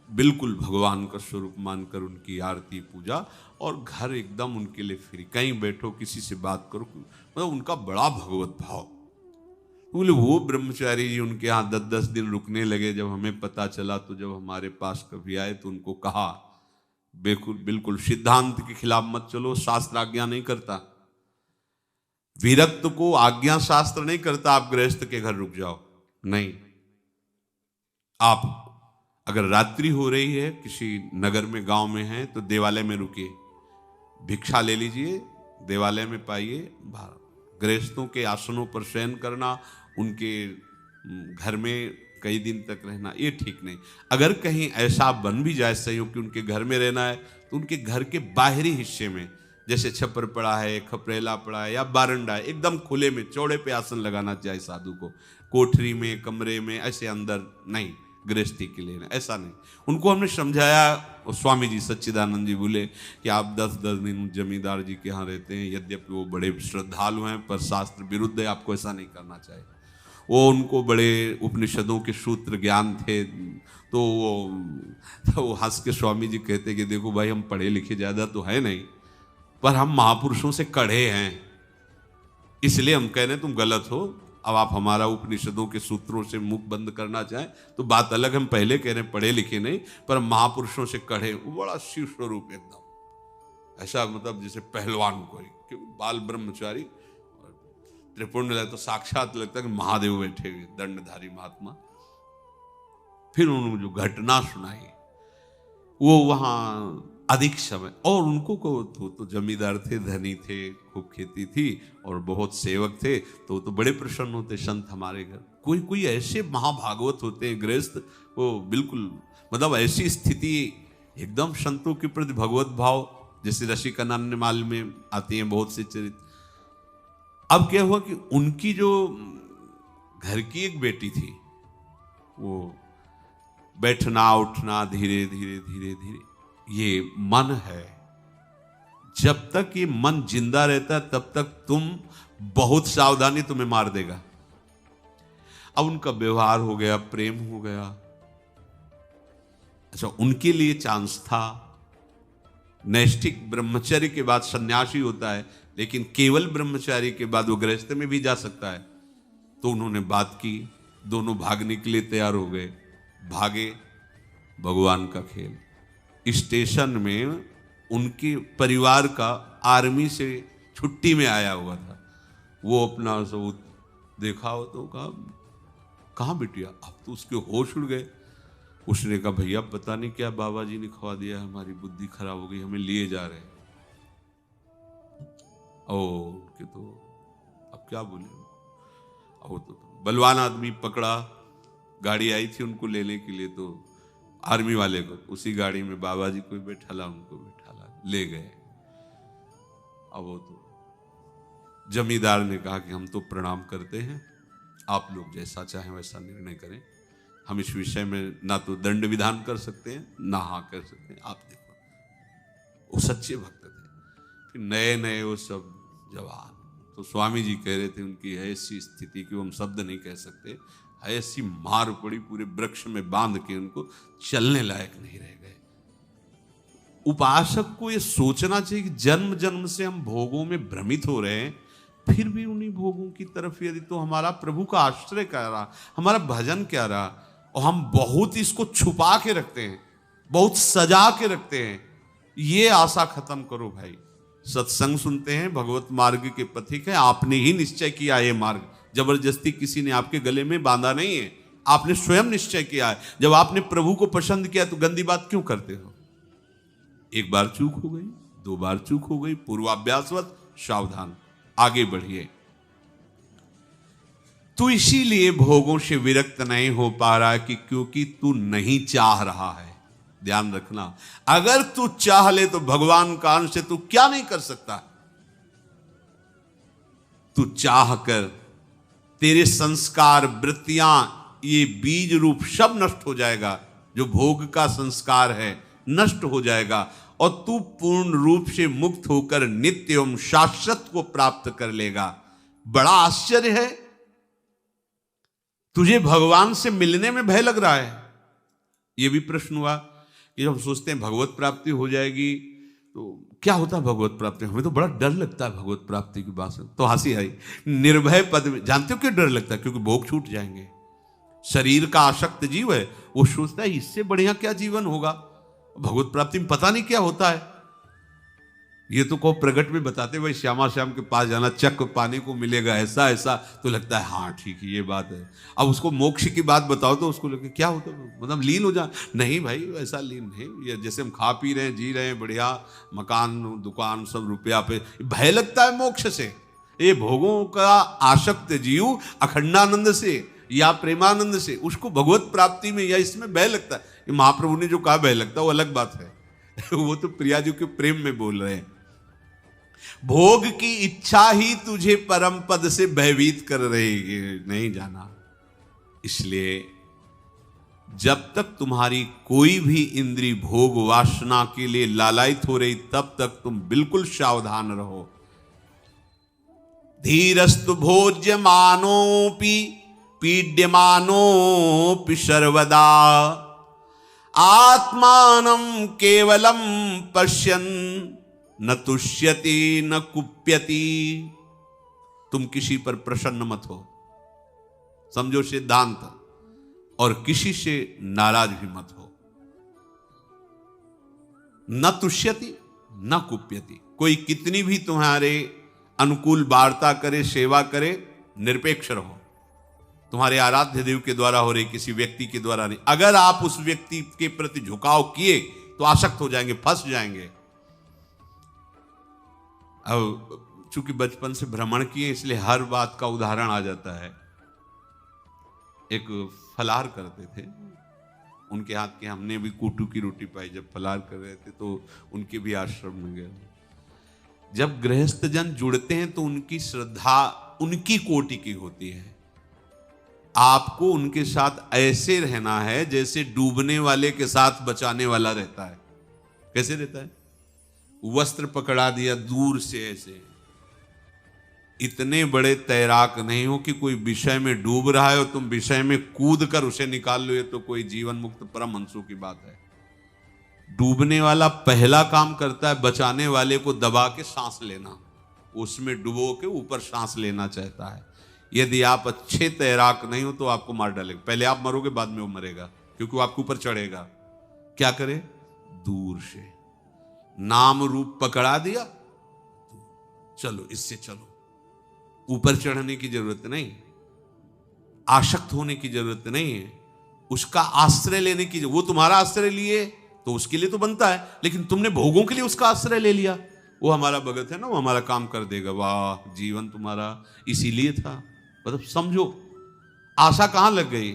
बिल्कुल भगवान का स्वरूप मानकर उनकी आरती पूजा, और घर एकदम उनके लिए फ्री। कहीं बैठो, किसी से बात करो, मतलब उनका बड़ा भगवत भाव। बोले वो ब्रह्मचारी जी उनके यहाँ 10-10 दिन रुकने लगे। जब हमें पता चला तो जब हमारे पास कभी आए तो उनको कहा, बिल्कुल बिल्कुल सिद्धांत के खिलाफ मत चलो, शास्त्र आज्ञा नहीं करता, विरक्त को आज्ञा शास्त्र नहीं करता आप गृहस्थ के घर रुक जाओ, नहीं। आप अगर रात्रि हो रही है, किसी नगर में, गांव में है, तो देवालय में रुकिए, भिक्षा ले लीजिए, देवालय में पाइए। गृहस्थों के आसनों पर शयन करना, उनके घर में कई दिन तक रहना, ये ठीक नहीं। अगर कहीं ऐसा बन भी जाए संयोग कि उनके घर में रहना है, तो उनके घर के बाहरी हिस्से में, जैसे छप्पर पड़ा है, खपरेला पड़ा है या बारंडा है, एकदम खुले में चौड़े पे आसन लगाना चाहिए साधु को। कोठरी में, कमरे में, ऐसे अंदर नहीं, गृहस्थी के लिए ऐसा नहीं। उनको हमने समझाया। और स्वामी जी सच्चिदानंद जी बोले कि आप 10-10 दिन जमींदार जी के यहाँ रहते हैं, यद्यपि वो बड़े श्रद्धालु हैं, पर शास्त्र विरुद्ध है, आपको ऐसा नहीं करना चाहिए। वो उनको बड़े उपनिषदों के सूत्र ज्ञान थे, तो वो हंस के स्वामी जी कहते कि देखो भाई, हम पढ़े लिखे ज़्यादा तो है नहीं, पर हम महापुरुषों से कढ़े हैं, इसलिए हम कह रहे हैं तुम गलत हो। अब आप हमारा उपनिषदों के सूत्रों से मुख बंद करना चाहें तो बात अलग, हम पहले कह रहे हैं पढ़े लिखे नहीं, पर महापुरुषों से कढ़े। वो बड़ा शिव स्वरूप एकदम, ऐसा मतलब जैसे पहलवान कोई, क्योंकि बाल ब्रह्मचारी त्रिपुण्य तो साक्षात लगता है कि महादेव बैठे हुए, दंडधारी महात्मा। फिर उन्होंने जो घटना सुनाई, वो वहाँ अधिक समय, और उनको को तो जमींदार थे, धनी थे, खूब खेती थी और बहुत सेवक थे, तो बड़े प्रसन्न होते संत हमारे घर। कोई कोई ऐसे महाभागवत होते हैं गृहस्थ, वो बिल्कुल मतलब ऐसी स्थिति, एकदम संतों के प्रति भगवत भाव, जैसे रसिकानंद माल में आती हैं बहुत से चरित्र। अब क्या हुआ कि उनकी जो घर की एक बेटी थी, वो बैठना उठना धीरे धीरे धीरे धीरे, ये मन है, जब तक ये मन जिंदा रहता है तब तक तुम बहुत सावधानी, तुम्हें मार देगा। अब उनका व्यवहार हो गया, प्रेम हो गया। अच्छा, उनके लिए चांस था। नैष्ठिक ब्रह्मचर्य के बाद सन्यासी होता है, लेकिन केवल ब्रह्मचारी के बाद वो गृहस्थ में भी जा सकता है। तो उन्होंने बात की, दोनों भागने के लिए तैयार हो गए। भागे, भगवान का खेल। स्टेशन में उनके परिवार का आर्मी से छुट्टी में आया हुआ था। वो अपना सब देखा हो तो कहा, कहाँ बिटिया? अब तो उसके होश उड़ गए। उसने कहा, भैया पता नहीं क्या बाबा जी ने खवा दिया, हमारी बुद्धि खराब हो गई, हमें लिए जा रहे हैं। ओ, उनके तो अब क्या बोले। वो तो बलवान आदमी पकड़ा, गाड़ी आई थी उनको लेने के लिए, तो आर्मी वाले को उसी गाड़ी में बाबा जी को बैठाला, उनको बैठाला, ले गए। अब वो तो जमींदार ने कहा कि हम तो प्रणाम करते हैं, आप लोग जैसा चाहें वैसा निर्णय करें, हम इस विषय में ना तो दंड विधान कर सकते हैं ना हाँ कर सकते हैं, आप देखो। वो सच्चे भक्त थे। फिर नए नए वो सब जवान, तो स्वामी जी कह रहे थे उनकी ऐसी स्थिति कि वो हम शब्द नहीं कह सकते, ऐसी मार पड़ी, पूरे वृक्ष में बांध के उनको चलने लायक नहीं रह गए। उपासक को ये सोचना चाहिए कि जन्म जन्म से हम भोगों में भ्रमित हो रहे हैं, फिर भी उन्हीं भोगों की तरफ यदि तो हमारा प्रभु का आश्रय क्या रहा, हमारा भजन क्या रहा, और हम बहुत इसको छुपा के रखते हैं, बहुत सजा के रखते हैं। ये आशा खत्म करो भाई। सत्संग सुनते हैं, भगवत मार्ग के पथिक है, आपने ही निश्चय किया ये मार्ग, जबरदस्ती किसी ने आपके गले में बांधा नहीं है, आपने स्वयं निश्चय किया है। जब आपने प्रभु को पसंद किया तो गंदी बात क्यों करते हो? एक बार चूक हो गई, दो बार चूक हो गई, पूर्वाभ्यासवत सावधान, आगे बढ़िए। तू इसीलिए भोगों से विरक्त नहीं हो पा रहा कि क्योंकि तू नहीं चाह रहा है। ध्यान रखना, अगर तू चाह ले तो भगवान का अंश से तू क्या नहीं कर सकता। तू चाह कर तेरे संस्कार, वृत्तियां, ये बीज रूप सब नष्ट हो जाएगा। जो भोग का संस्कार है नष्ट हो जाएगा और तू पूर्ण रूप से मुक्त होकर नित्य एवं शाश्वत को प्राप्त कर लेगा। बड़ा आश्चर्य है, तुझे भगवान से मिलने में भय लग रहा है। यह भी प्रश्न हुआ कि हम सोचते हैं भगवत प्राप्ति हो जाएगी, तो क्या होता है भगवत प्राप्ति? हमें तो बड़ा डर लगता है भगवत प्राप्ति की बात से। तो हंसी आई। निर्भय पद में, जानते हो क्यों डर लगता है? क्योंकि भोग छूट जाएंगे। शरीर का आसक्त जीव है, वो सोचता है इससे बढ़िया क्या जीवन होगा। भगवत प्राप्ति में पता नहीं क्या होता है। ये तो को प्रगट में बताते भाई श्यामा श्याम के पास जाना, चक पाने को मिलेगा, ऐसा ऐसा, तो लगता है हाँ ठीक है ये बात है। अब उसको मोक्ष की बात बताओ तो उसको लगे क्या होता है, मतलब लीन हो जा। नहीं भाई ऐसा लीन नहीं, ये जैसे हम खा पी रहे हैं, जी रहे हैं, बढ़िया मकान दुकान सब रुपया पे, भय लगता है मोक्ष से। ये भोगों का आसक्त जीव अखंडानंद से या प्रेमानंद से, उसको भगवत प्राप्ति में या इसमें भय लगता है। ये महाप्रभु ने जो कहा भय लगता है वो अलग बात है। वो तो प्रिया जी के प्रेम में बोल रहे हैं। भोग की इच्छा ही तुझे परम पद से भयभीत कर रहेगी, नहीं जाना। इसलिए जब तक तुम्हारी कोई भी इंद्री भोग वासना के लिए लालायित हो रही, तब तक तुम बिल्कुल सावधान रहो। धीरस्तु भोज्यमानोपि पीड्यमानोपि सर्वदा आत्मानं केवलम पश्यन् न तुष्यति न कुप्यति। तुम किसी पर प्रसन्न मत हो, समझो सिद्धांत, और किसी से नाराज भी मत हो। न तुष्यति न कुप्यति, कोई कितनी भी तुम्हारे अनुकूल वार्ता करे, सेवा करे, निरपेक्ष रहो। तुम्हारे आराध्य देव के द्वारा हो रही, किसी व्यक्ति के द्वारा नहीं। अगर आप उस व्यक्ति के प्रति झुकाव किए तो आसक्त हो जाएंगे, फंस जाएंगे। अब चूंकि बचपन से भ्रमण किए इसलिए हर बात का उदाहरण आ जाता है। एक फलार करते थे, उनके हाथ के हमने भी कूटू की रोटी पाई। जब फलार कर रहे थे तो उनके भी आश्रम में गए। जब गृहस्थ जन जुड़ते हैं तो उनकी श्रद्धा उनकी कोटि की होती है। आपको उनके साथ ऐसे रहना है जैसे डूबने वाले के साथ बचाने वाला रहता है। कैसे रहता है? वस्त्र पकड़ा दिया दूर से ऐसे, इतने बड़े तैराक नहीं हो कि कोई विषय में डूब रहा है और तुम विषय में कूद कर उसे निकाल लो, ये तो कोई जीवन मुक्त परमहंसों की बात है। डूबने वाला पहला काम करता है बचाने वाले को दबा के सांस लेना, उसमें डुबो के ऊपर सांस लेना चाहता है। यदि आप अच्छे तैराक नहीं हो तो आपको मार डालेगा, पहले आप मरोगे बाद में वो मरेगा, क्योंकि वो आपके ऊपर चढ़ेगा। क्या करे? दूर से नाम रूप पकड़ा दिया, चलो इससे चलो, ऊपर चढ़ने की जरूरत नहीं, आसक्त होने की जरूरत नहीं है, उसका आश्रय लेने की। वो तुम्हारा आश्रय लिए तो उसके लिए तो बनता है, लेकिन तुमने भोगों के लिए उसका आश्रय ले लिया। वो हमारा भगत है ना, वो हमारा काम कर देगा, वाह जीवन तुम्हारा इसीलिए था। मतलब समझो आशा कहां लग गई,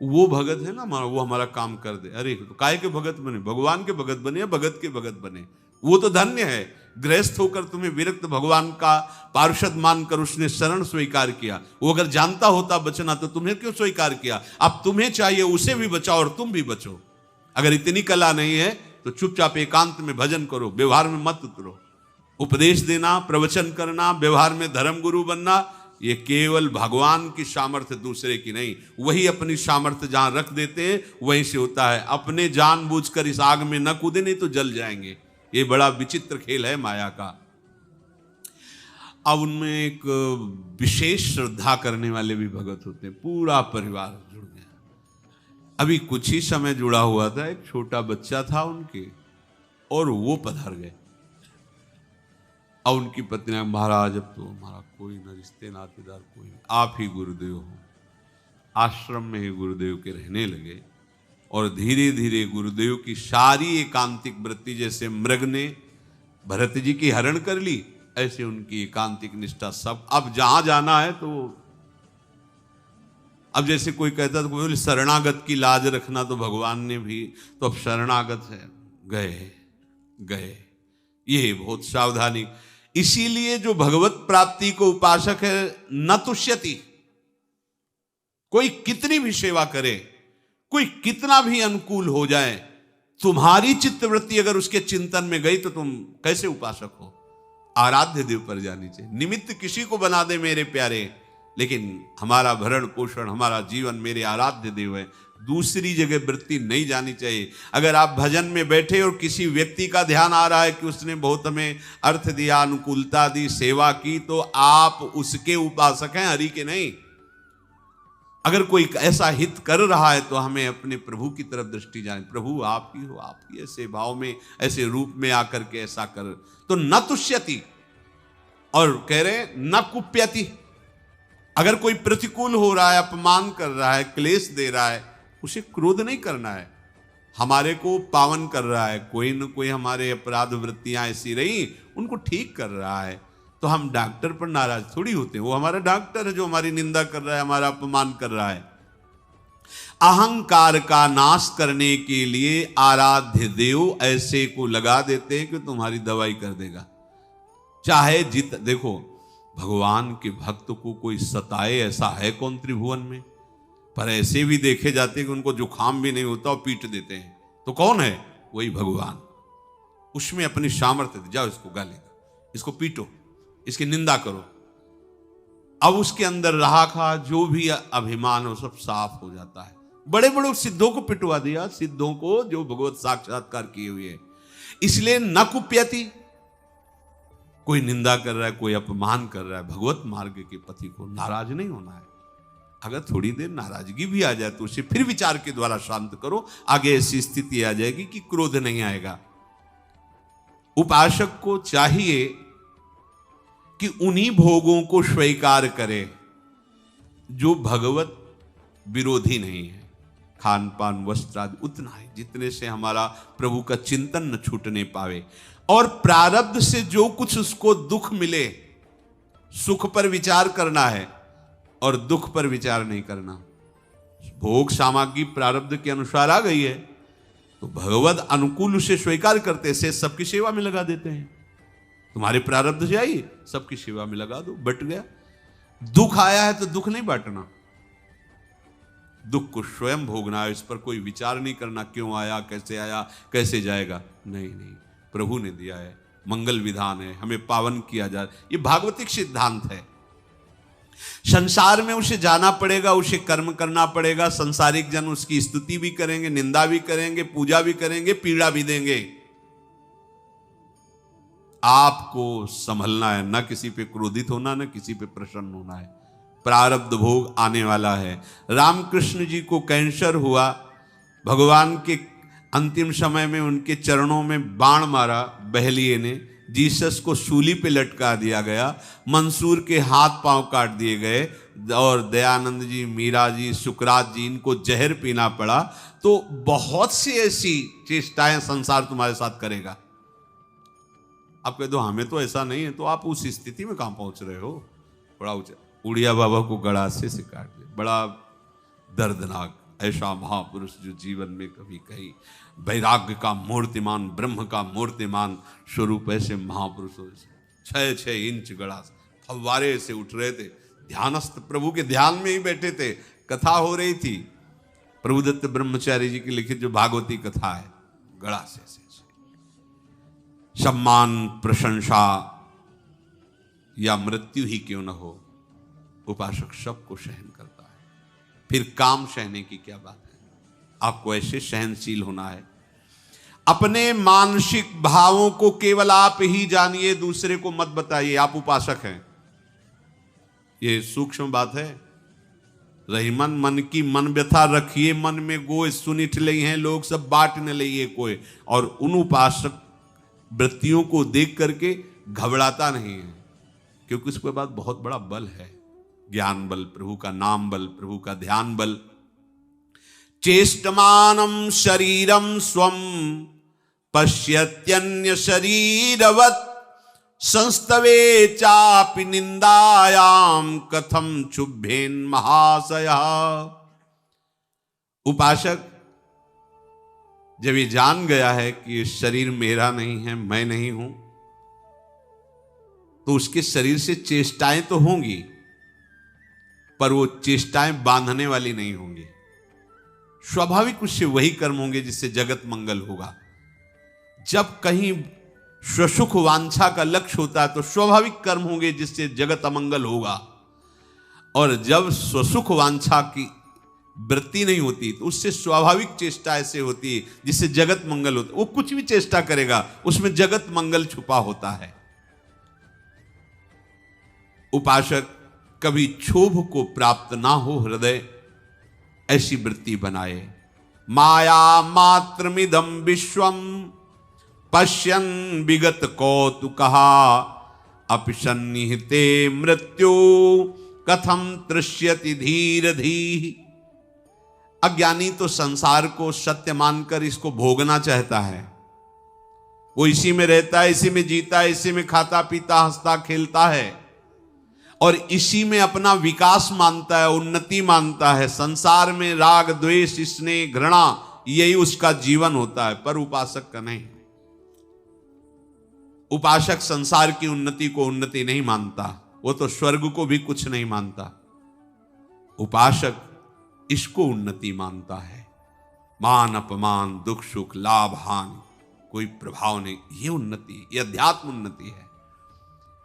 वो भगत है ना हमारा, वो हमारा काम कर दे। अरे तो काय के भगत बने? भगवान के भगत बने या भगत के भगत बने? वो तो धन्य है, गृहस्थ होकर तुम्हें विरक्त भगवान का पार्षद मानकर उसने शरण स्वीकार किया। वो अगर जानता होता बचना तो तुम्हें क्यों स्वीकार किया? अब तुम्हें चाहिए उसे भी बचाओ और तुम भी बचो। अगर इतनी कला नहीं है तो चुपचाप एकांत में भजन करो, व्यवहार में मत उतरो। उपदेश देना, प्रवचन करना, व्यवहार में धर्म गुरु बनना, ये केवल भगवान की सामर्थ्य, दूसरे की नहीं। वही अपनी सामर्थ्य जहां रख देते हैं वहीं से होता है। अपने जानबूझकर इस आग में न कूदे, नहीं तो जल जाएंगे। ये बड़ा विचित्र खेल है माया का। अब उनमें एक विशेष श्रद्धा करने वाले भी भगत होते हैं, पूरा परिवार जुड़ गया। अभी कुछ ही समय जुड़ा हुआ था, एक छोटा बच्चा था उनके, और वो पधार गए। और उनकी पत्नी ने, महाराज अब तो हमारा कोई न रिश्ते नातेदार कोई नहीं, आप ही गुरुदेव हो। आश्रम में ही गुरुदेव के रहने लगे, और धीरे धीरे गुरुदेव की सारी एकांतिक वृत्ति, जैसे मृग ने भरत जी की हरण कर ली, ऐसे उनकी एकांतिक निष्ठा सब। अब जहां जाना है तो अब जैसे कोई कहता था, कोई शरणागत की लाज रखना, तो भगवान ने भी तो अब शरणागत है, गए गए। ये बहुत सावधानी। इसीलिए जो भगवत प्राप्ति को उपासक है, न तुष्यति, कोई कितनी भी सेवा करे, कोई कितना भी अनुकूल हो जाए, तुम्हारी चित्तवृत्ति अगर उसके चिंतन में गई तो तुम कैसे उपासक हो? आराध्य देव पर जानी चाहिए। निमित्त किसी को बना दे मेरे प्यारे, लेकिन हमारा भरण पोषण, हमारा जीवन मेरे आराध्य देव है। दूसरी जगह वृत्ति नहीं जानी चाहिए। अगर आप भजन में बैठे और किसी व्यक्ति का ध्यान आ रहा है कि उसने बहुत हमें अर्थ दिया, अनुकूलता दी, सेवा की, तो आप उसके उपासक हैं, हरि के नहीं। अगर कोई ऐसा हित कर रहा है तो हमें अपने प्रभु की तरफ दृष्टि जाए, प्रभु आप ही हो, आप ही ऐसे भाव में, ऐसे रूप में आकर के ऐसा कर। तो न तुष्यति, और कह रहे न कुप्यति। अगर कोई प्रतिकूल हो रहा है, अपमान कर रहा है, क्लेश दे रहा है, उसे क्रोध नहीं करना है। हमारे को पावन कर रहा है, कोई न कोई हमारे अपराध वृत्तियां ऐसी रही, उनको ठीक कर रहा है, तो हम डॉक्टर पर नाराज थोड़ी होते हैं। वो हमारा डॉक्टर है जो हमारी निंदा कर रहा है, हमारा अपमान कर रहा है। अहंकार का नाश करने के लिए आराध्य देव ऐसे को लगा देते हैं कि तुम्हारी दवाई कर देगा। चाहे देखो, भगवान के भक्त को कोई सताए ऐसा है कौन त्रिभुवन में? पर ऐसे भी देखे जाते हैं कि उनको जुखाम भी नहीं होता और पीट देते हैं। तो कौन है? वही भगवान। उसमें अपनी सामर्थ्य, जाओ इसको गालेगा, इसको पीटो, इसकी निंदा करो। अब उसके अंदर रहा खा जो भी अभिमान हो सब साफ हो जाता है। बड़े बड़े सिद्धों को पिटवा दिया, सिद्धों को जो भगवत साक्षात्कार किए हुए है। इसलिए न कुप्यति, कोई निंदा कर रहा है, कोई अपमान कर रहा है, भगवत मार्ग के पति को नाराज नहीं होना है। अगर थोड़ी देर नाराजगी भी आ जाए तो उसे फिर विचार के द्वारा शांत करो, आगे ऐसी स्थिति आ जाएगी कि क्रोध नहीं आएगा। उपासक को चाहिए कि उन्हीं भोगों को स्वीकार करे जो भगवत विरोधी नहीं है। खान पान वस्त्र आदि उतना है जितने से हमारा प्रभु का चिंतन न छूटने पावे, और प्रारब्ध से जो कुछ उसको दुख मिले, सुख पर विचार करना है और दुख पर विचार नहीं करना। भोग सामग्री प्रारब्ध के अनुसार आ गई है तो भगवत अनुकूल उसे स्वीकार करते से सबकी सेवा में लगा देते हैं। तुम्हारे प्रारब्ध से आई, सबकी सेवा में लगा दो, बट गया। दुख आया है तो दुख नहीं बांटना, दुख को स्वयं भोगना है, इस पर कोई विचार नहीं करना, क्यों आया, कैसे जाएगा। नहीं, प्रभु ने दिया है, मंगल विधान है, हमें पावन किया जा, ये भागवतिक सिद्धांत है। संसार में उसे जाना पड़ेगा, उसे कर्म करना पड़ेगा। संसारिक जन उसकी स्तुति भी करेंगे, निंदा भी करेंगे, पूजा भी करेंगे, पीड़ा भी देंगे। आपको संभलना है, न किसी पे क्रोधित होना, न किसी पे प्रसन्न होना है। प्रारब्ध भोग आने वाला है। रामकृष्ण जी को कैंसर हुआ, भगवान के अंतिम समय में उनके चरणों में बाण मारा बहलिए ने, जीसस को सूली पे लटका दिया गया, मंसूर के हाथ पांव काट दिए गए, और दयानंद जी, मीरा जी, सुकरात जी, इनको जहर पीना पड़ा। तो बहुत सी ऐसी चेष्टाएं संसार तुम्हारे साथ करेगा। आप कह दो हमें तो ऐसा नहीं है, तो आप उस स्थिति में कहां पहुंच रहे हो। बड़ा उड़िया बाबा को गड़ासे से काट दिया, बड़ा दर्दनाक। ऐसा महापुरुष जो जीवन में कभी कहीं वैराग्य का मूर्तिमान, ब्रह्म का मूर्तिमान स्वरूप, ऐसे महापुरुष हो। 6-6 इंच गड़ास फव्वारे से उठ रहे थे, ध्यानस्थ प्रभु के ध्यान में ही बैठे थे। कथा हो रही थी, प्रभुदत्त ब्रह्मचारी जी की लिखित जो भागवती कथा है, गड़ासे से। सम्मान, प्रशंसा या मृत्यु ही क्यों न हो, उपासक सबको सहन करता है। फिर काम सहने की क्या बात है। आपको ऐसे सहनशील होना है। अपने मानसिक भावों को केवल आप ही जानिए, दूसरे को मत बताइए। आप उपासक हैं, ये सूक्ष्म बात है। रहीमन मन की मन व्यथा रखिए, मन में गोय सुनिठ लई हैं लोग सब बाट न लइए कोई। और उन उपासक वृत्तियों को देख करके घबराता नहीं है, क्योंकि उसके बाद बहुत बड़ा बल है। ज्ञान बल, प्रभु का नाम बल, प्रभु का ध्यान बल। चेष्टमानम शरीरम स्वम पश्यत्यन्य शरीरवत् संस्तवे चापि निंदायाम कथम क्षुभ्येन महाशयः। उपासक जब ये जान गया है कि ये शरीर मेरा नहीं है, मैं नहीं हूं, तो उसके शरीर से चेष्टाएं तो होंगी, पर वो चेष्टाएं बांधने वाली नहीं होंगी। स्वाभाविक उससे वही कर्म होंगे जिससे जगत मंगल होगा। जब कहीं स्वसुख वांछा का लक्ष्य होता है तो स्वाभाविक कर्म होंगे जिससे जगत अमंगल होगा। और जब स्वसुख वांछा की वृत्ति नहीं होती तो उससे स्वाभाविक चेष्टा ऐसे होती है जिससे जगत मंगल होता है। वो कुछ भी चेष्टा करेगा उसमें जगत मंगल छुपा होता है। उपासक कभी क्षोभ को प्राप्त ना हो हृदय, ऐसी वृत्ति बनाए। माया मात्रमिदं विश्वम पश्यन् विगत कौतुकहा अपि सन्निहिते मृत्यु कथम तृष्यति धीर धी। अज्ञानी तो संसार को सत्य मानकर इसको भोगना चाहता है। वो इसी में रहता है, इसी में जीता है, इसी में खाता पीता हंसता खेलता है और इसी में अपना विकास मानता है, उन्नति मानता है। संसार में राग द्वेष स्नेह घृणा यही उसका जीवन होता है, पर उपासक का नहीं। उपासक संसार की उन्नति को उन्नति नहीं मानता, वो तो स्वर्ग को भी कुछ नहीं मानता। उपासक इसको उन्नति मानता है। मान अपमान दुख सुख लाभ हानि कोई प्रभाव नहीं, ये उन्नति, ये अध्यात्म उन्नति है।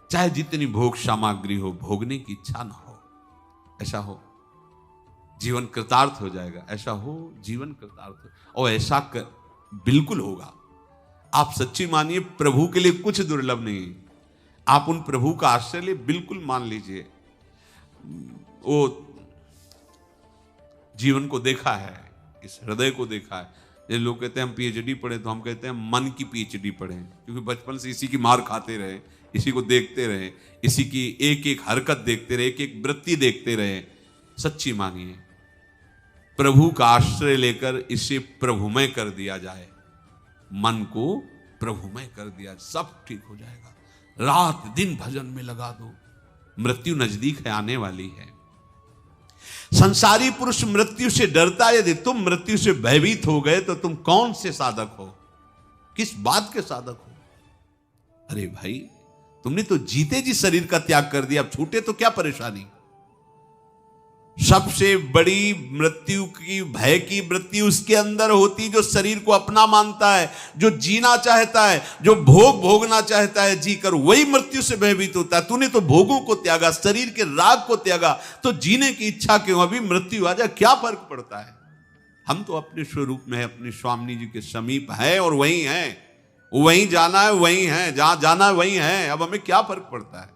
चाहे जितनी भोग सामग्री हो, भोगने की इच्छा ना हो, ऐसा हो जीवन कृतार्थ हो जाएगा। ऐसा हो जीवन कृतार्थ हो, और ऐसा बिल्कुल होगा। आप सच्ची मानिए, प्रभु के लिए कुछ दुर्लभ नहीं। आप उन प्रभु का आश्रय बिल्कुल मान लीजिए। वो जीवन को देखा है, इस हृदय को देखा है। ये लोग कहते हैं हम पीएचडी पढ़े, तो हम कहते हैं मन की पीएचडी पढ़े, क्योंकि बचपन से इसी की मार खाते रहे, इसी को देखते रहे, इसी की एक एक हरकत देखते रहे, एक एक वृत्ति देखते रहे। सच्ची मानिए, प्रभु का आश्रय लेकर इसे प्रभुमय कर दिया जाए, मन को प्रभुमय कर दिया, सब ठीक हो जाएगा। रात दिन भजन में लगा दो, मृत्यु नजदीक है, आने वाली है। संसारी पुरुष मृत्यु से डरता है। यदि तुम मृत्यु से भयभीत हो गए तो तुम कौन से साधक हो, किस बात के साधक हो? अरे भाई, तुमने तो जीते जी शरीर का त्याग कर दिया, अब छूटे तो क्या परेशानी। सबसे बड़ी मृत्यु की, भय की वृत्ति उसके अंदर होती जो शरीर को अपना मानता है, जो जीना चाहता है, जो भोग भोगना चाहता है, जीकर वही मृत्यु से भयभीत होता है। तूने तो भोगों को त्यागा, शरीर के राग को त्यागा, तो जीने की इच्छा क्यों? अभी मृत्यु आ जाए क्या फर्क पड़ता है? हम तो अपने स्वरूप में है, अपने स्वामी जी के समीप है और वहीं है, वहीं जाना है, वहीं है, जहां जाना है वहीं है। अब हमें क्या फर्क पड़ता है?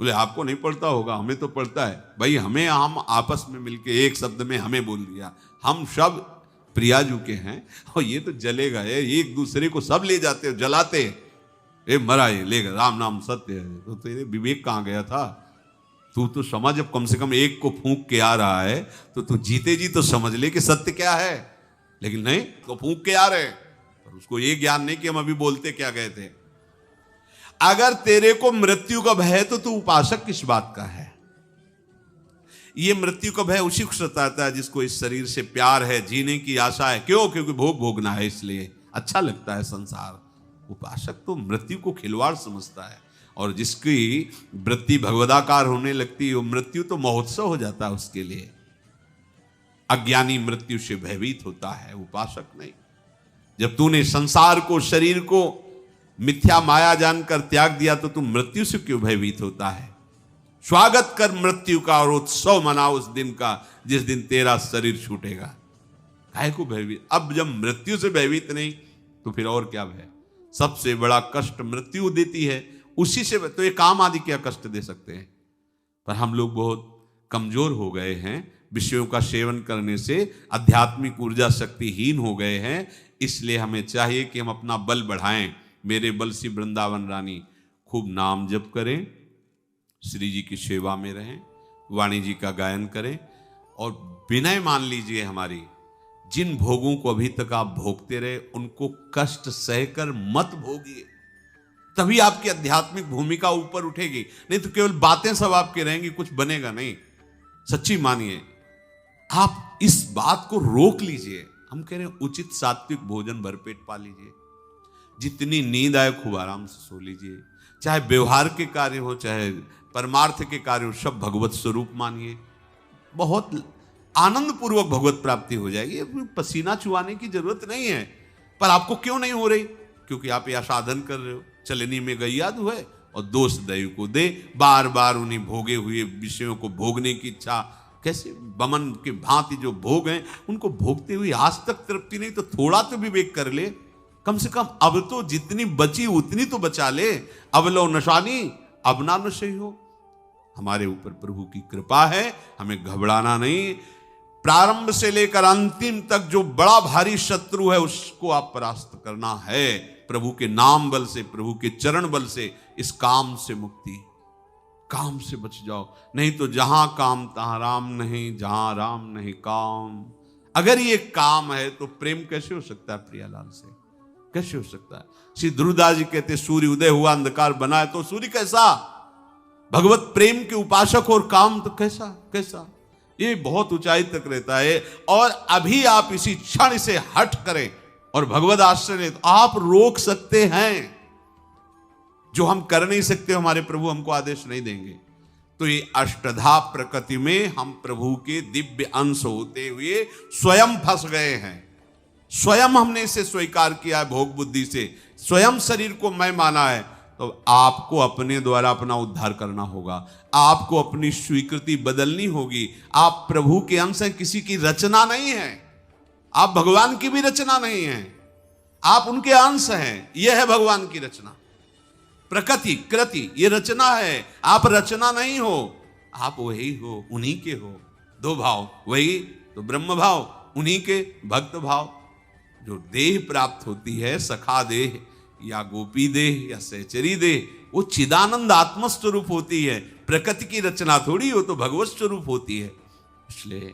बोले आपको नहीं पड़ता होगा, हमें तो पड़ता है भाई। हम आपस में मिलके एक शब्द में हमें बोल दिया, हम सब प्रियाजू के हैं और ये तो जले गए, एक दूसरे को सब ले जाते हो, जलाते। ए मरा ये ले गए, राम नाम सत्य है। तो तेरे विवेक कहाँ गया था? तू तो समझ, अब कम से कम एक को फूंक के आ रहा है तो तू जीते जी तो समझ ले कि सत्य क्या है। लेकिन नहीं, तो फूंक के आ रहे, और उसको ये ज्ञान नहीं कि हम अभी बोलते क्या गए थे। अगर तेरे को मृत्यु का भय है तो तू उपासक किस बात का है? ये मृत्यु का भय उसी को सताता है जिसको इस शरीर से प्यार है, जीने की आशा है। क्यों? क्योंकि भोग भोगना है, इसलिए अच्छा लगता है संसार। उपासक तो मृत्यु को खिलवाड़ समझता है, और जिसकी वृत्ति भगवदाकार होने लगती है, वो मृत्यु तो महोत्सव हो जाता है उसके लिए। अज्ञानी मृत्यु से भयभीत होता है, उपासक नहीं। जब तूने संसार को, शरीर को मिथ्या माया जानकर त्याग दिया तो तुम मृत्यु से क्यों भयभीत होता है? स्वागत कर मृत्यु का और उत्सव मना उस दिन का जिस दिन तेरा शरीर छूटेगा। काहे को भयभीत? अब जब मृत्यु से भयभीत नहीं तो फिर और क्या भय? सबसे बड़ा कष्ट मृत्यु देती है, उसी से तो ये काम आदि क्या कष्ट दे सकते हैं। पर हम लोग बहुत कमजोर हो गए हैं, विषयों का सेवन करने से आध्यात्मिक ऊर्जा शक्तिहीन हो गए हैं। इसलिए हमें चाहिए कि हम अपना बल बढ़ाएं। मेरे बल सी वृंदावन रानी, खूब नाम जप करें, श्री जी की सेवा में रहें, वाणी जी का गायन करें, और विनय मान लीजिए हमारी, जिन भोगों को अभी तक आप भोगते रहे उनको कष्ट सहकर मत भोगिए, तभी आपकी आध्यात्मिक भूमिका ऊपर उठेगी। नहीं तो केवल बातें सब आपके रहेंगी, कुछ बनेगा नहीं। सच्ची मानिए, आप इस बात को रोक लीजिए। हम कह रहे हैं उचित सात्विक भोजन भरपेट पा लीजिए, जितनी नींद आए खूब आराम से सो लीजिए। चाहे व्यवहार के कार्य हो, चाहे परमार्थ के कार्य हो, सब भगवत स्वरूप मानिए। बहुत आनंद पूर्वक भगवत प्राप्ति हो जाएगी। पसीना चुआने की जरूरत नहीं है। पर आपको क्यों नहीं हो रही? क्योंकि आप यह साधन कर रहे हो, चलनी में गैया दुहे और दोष दैव को दे। बार बार उन्हीं भोगे हुए विषयों को भोगने की इच्छा, कैसे बमन के भांति जो भोग हैं उनको भोगते हुए आज तक तृप्ति नहीं। तो थोड़ा तो विवेक कर ले, कम से कम अब तो जितनी बची उतनी तो बचा ले। अब लो नशानी, अब ना नशे हो। हमारे ऊपर प्रभु की कृपा है, हमें घबराना नहीं। प्रारंभ से लेकर अंतिम तक जो बड़ा भारी शत्रु है उसको आप परास्त करना है प्रभु के नाम बल से, प्रभु के चरण बल से। इस काम से मुक्ति, काम से बच जाओ। नहीं तो जहां काम तहां राम नहीं, जहां राम नहीं काम। अगर ये काम है तो प्रेम कैसे हो सकता है प्रियालाल से? कैसे हो सकता है? श्री ध्रुवदास जी कहते सूर्य उदय हुआ अंधकार बना है, तो सूर्य कैसा? भगवत प्रेम के उपासक, और काम तो कैसा कैसा? ये बहुत ऊंचाई तक रहता है। और अभी आप इसी क्षण से हट करें और भगवत आश्रय लें तो आप रोक सकते हैं। जो हम कर नहीं सकते, हमारे प्रभु हमको आदेश नहीं देंगे। तो ये अष्टधा प्रकृति में हम प्रभु के दिव्य अंश होते हुए स्वयं फंस गए हैं। स्वयं हमने इसे स्वीकार किया है भोग बुद्धि से, स्वयं शरीर को मैं माना है। तो आपको अपने द्वारा अपना उद्धार करना होगा, आपको अपनी स्वीकृति बदलनी होगी। आप प्रभु के अंश हैं, किसी की रचना नहीं है। आप भगवान की भी रचना नहीं है, आप उनके अंश हैं। यह है भगवान की रचना। प्रकृति कृति ये रचना है, आप रचना नहीं हो, आप वही हो, उन्हीं के हो। दो भाव वही तो ब्रह्म भाव, उन्हीं के भक्त भाव। जो देह प्राप्त होती है, सखा देह या गोपी देह या सहचरी देह, वो चिदानंद आत्मस्वरूप होती है। प्रकृति की रचना थोड़ी हो, तो भगवत स्वरूप होती है। इसलिए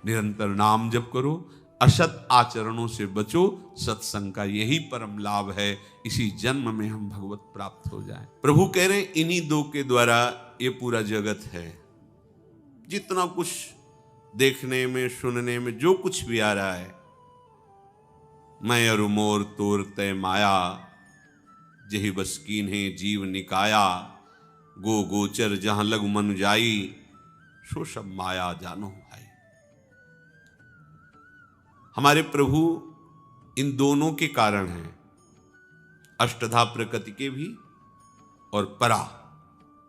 निरंतर नाम जप करो, असत आचरणों से बचो। सत्संग का यही परम लाभ है। इसी जन्म में हम भगवत प्राप्त हो जाएं। प्रभु कह रहे हैं इन्हीं दो के द्वारा ये पूरा जगत है। जितना कुछ देखने में, सुनने में जो कुछ भी आ रहा है, मैं अरु मोर तोर तय माया, जही बस कीन्हे जीव निकाया, गो गोचर जहां लग मन जाई, सो सब माया जानो भाई। हमारे प्रभु इन दोनों के कारण हैं, अष्टधा प्रकृति के भी और परा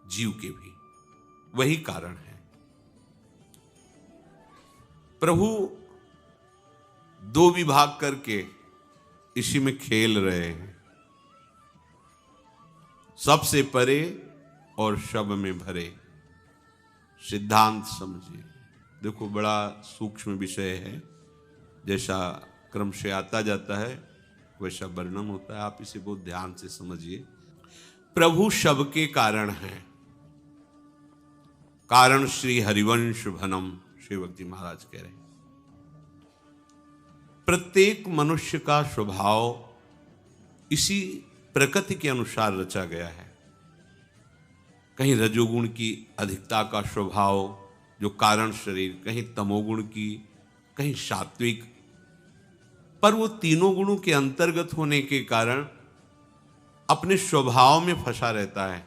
जीव के भी, वही कारण है। प्रभु दो विभाग करके इसी में खेल रहे हैं, सबसे परे और शब में भरे। सिद्धांत समझिए। देखो बड़ा सूक्ष्म विषय है, जैसा क्रम से आता जाता है वैसा वर्णन होता है, आप इसे बहुत ध्यान से समझिए। प्रभु शब के कारण हैं, कारण श्री हरिवंश भनम, श्री भक्ति महाराज कह रहे हैं। प्रत्येक मनुष्य का स्वभाव इसी प्रकृति के अनुसार रचा गया है। कहीं रजोगुण की अधिकता का स्वभाव जो कारण शरीर, कहीं तमोगुण की, कहीं सात्विक, पर वो तीनों गुणों के अंतर्गत होने के कारण अपने स्वभाव में फंसा रहता है,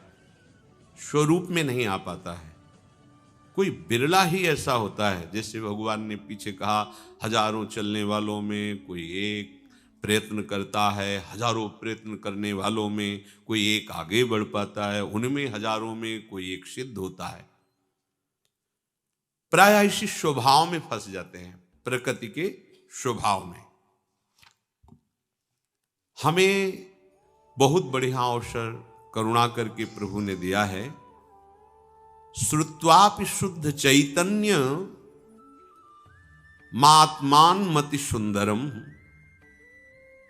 स्वरूप में नहीं आ पाता है। कोई बिरला ही ऐसा होता है, जैसे भगवान ने पीछे कहा, हजारों चलने वालों में कोई एक प्रयत्न करता है, हजारों प्रयत्न करने वालों में कोई एक आगे बढ़ पाता है, उनमें हजारों में कोई एक सिद्ध होता है। प्रायः इसी स्वभाव में फंस जाते हैं, प्रकृति के स्वभाव में। हमें बहुत बढ़िया अवसर करुणा करके प्रभु ने दिया है। श्रुत्वापि शुद्ध चैतन्य मात्मान मति सुंदरम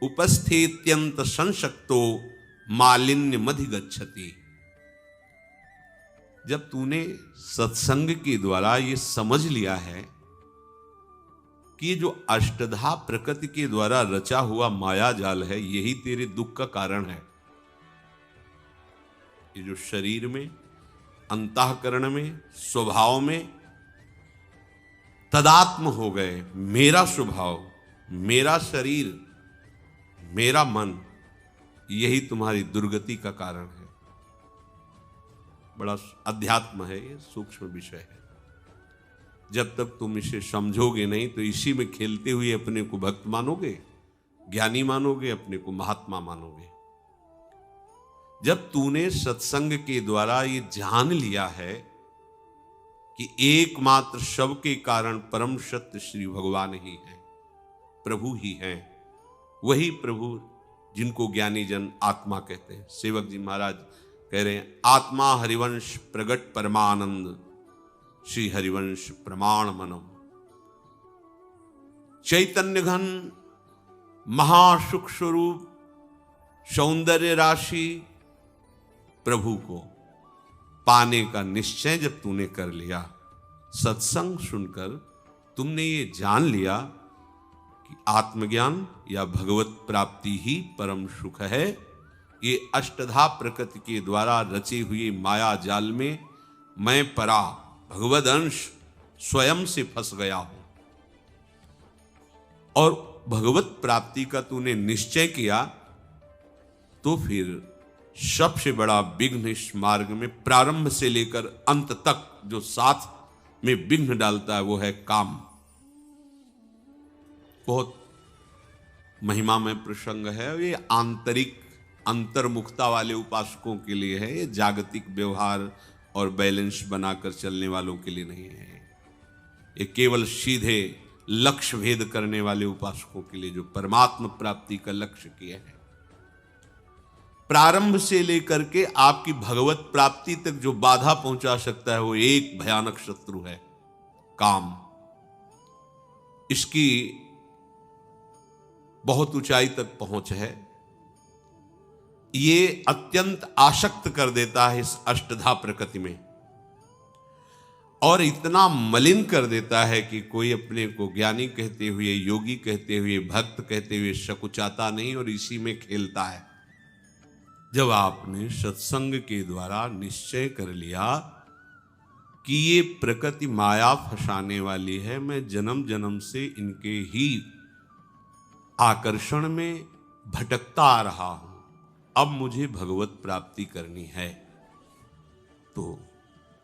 उपस्थित्यंत संशक्तो मालिन्य मधि गच्छति। जब तूने सत्संग के द्वारा ये समझ लिया है कि ये जो अष्टधा प्रकृति के द्वारा रचा हुआ माया जाल है, यही तेरे दुख का कारण है। ये जो शरीर में, अंतःकरण में, स्वभाव में तदात्म हो गए, मेरा स्वभाव, मेरा शरीर, मेरा मन, यही तुम्हारी दुर्गति का कारण है। बड़ा अध्यात्म है, ये सूक्ष्म विषय है। जब तक तुम इसे समझोगे नहीं तो इसी में खेलते हुए अपने को भक्त मानोगे, ज्ञानी मानोगे, अपने को महात्मा मानोगे। जब तूने सत्संग के द्वारा ये जान लिया है कि एकमात्र शव के कारण परम सत्य श्री भगवान ही है, प्रभु ही है, वही प्रभु जिनको ज्ञानी जन आत्मा कहते हैं। सेवक जी महाराज कह रहे हैं, आत्मा हरिवंश प्रगट परमानंद, श्री हरिवंश प्रमाण मनम। चैतन्य घन महासुख स्वरूप सौंदर्य राशि प्रभु को पाने का निश्चय जब तूने कर लिया, सत्संग सुनकर तुमने ये जान लिया कि आत्मज्ञान या भगवत प्राप्ति ही परम सुख है। ये अष्टधा प्रकृति के द्वारा रचे हुए माया जाल में मैं परा भगवद अंश स्वयं से फंस गया हूं, और भगवत प्राप्ति का तूने निश्चय किया तो फिर सबसे बड़ा विघ्न इस मार्ग में प्रारंभ से लेकर अंत तक जो साथ में विघ्न डालता है वो है काम। बहुत महिमा में प्रसंग है, ये आंतरिक अंतर्मुखता वाले उपासकों के लिए है, ये जागतिक व्यवहार और बैलेंस बनाकर चलने वालों के लिए नहीं है। ये केवल सीधे लक्ष्य भेद करने वाले उपासकों के लिए, जो परमात्मा प्राप्ति का लक्ष्य किए हैं। प्रारंभ से लेकर के आपकी भगवत प्राप्ति तक जो बाधा पहुंचा सकता है वो एक भयानक शत्रु है, काम। इसकी बहुत ऊंचाई तक पहुंच है। ये अत्यंत आसक्त कर देता है इस अष्टधा प्रकृति में, और इतना मलिन कर देता है कि कोई अपने को ज्ञानी कहते हुए, योगी कहते हुए, भक्त कहते हुए सकुचाता नहीं और इसी में खेलता है। जब आपने सत्संग के द्वारा निश्चय कर लिया कि ये प्रकृति माया फंसाने वाली है, मैं जन्म जन्म से इनके ही आकर्षण में भटकता आ रहा हूं, अब मुझे भगवत प्राप्ति करनी है, तो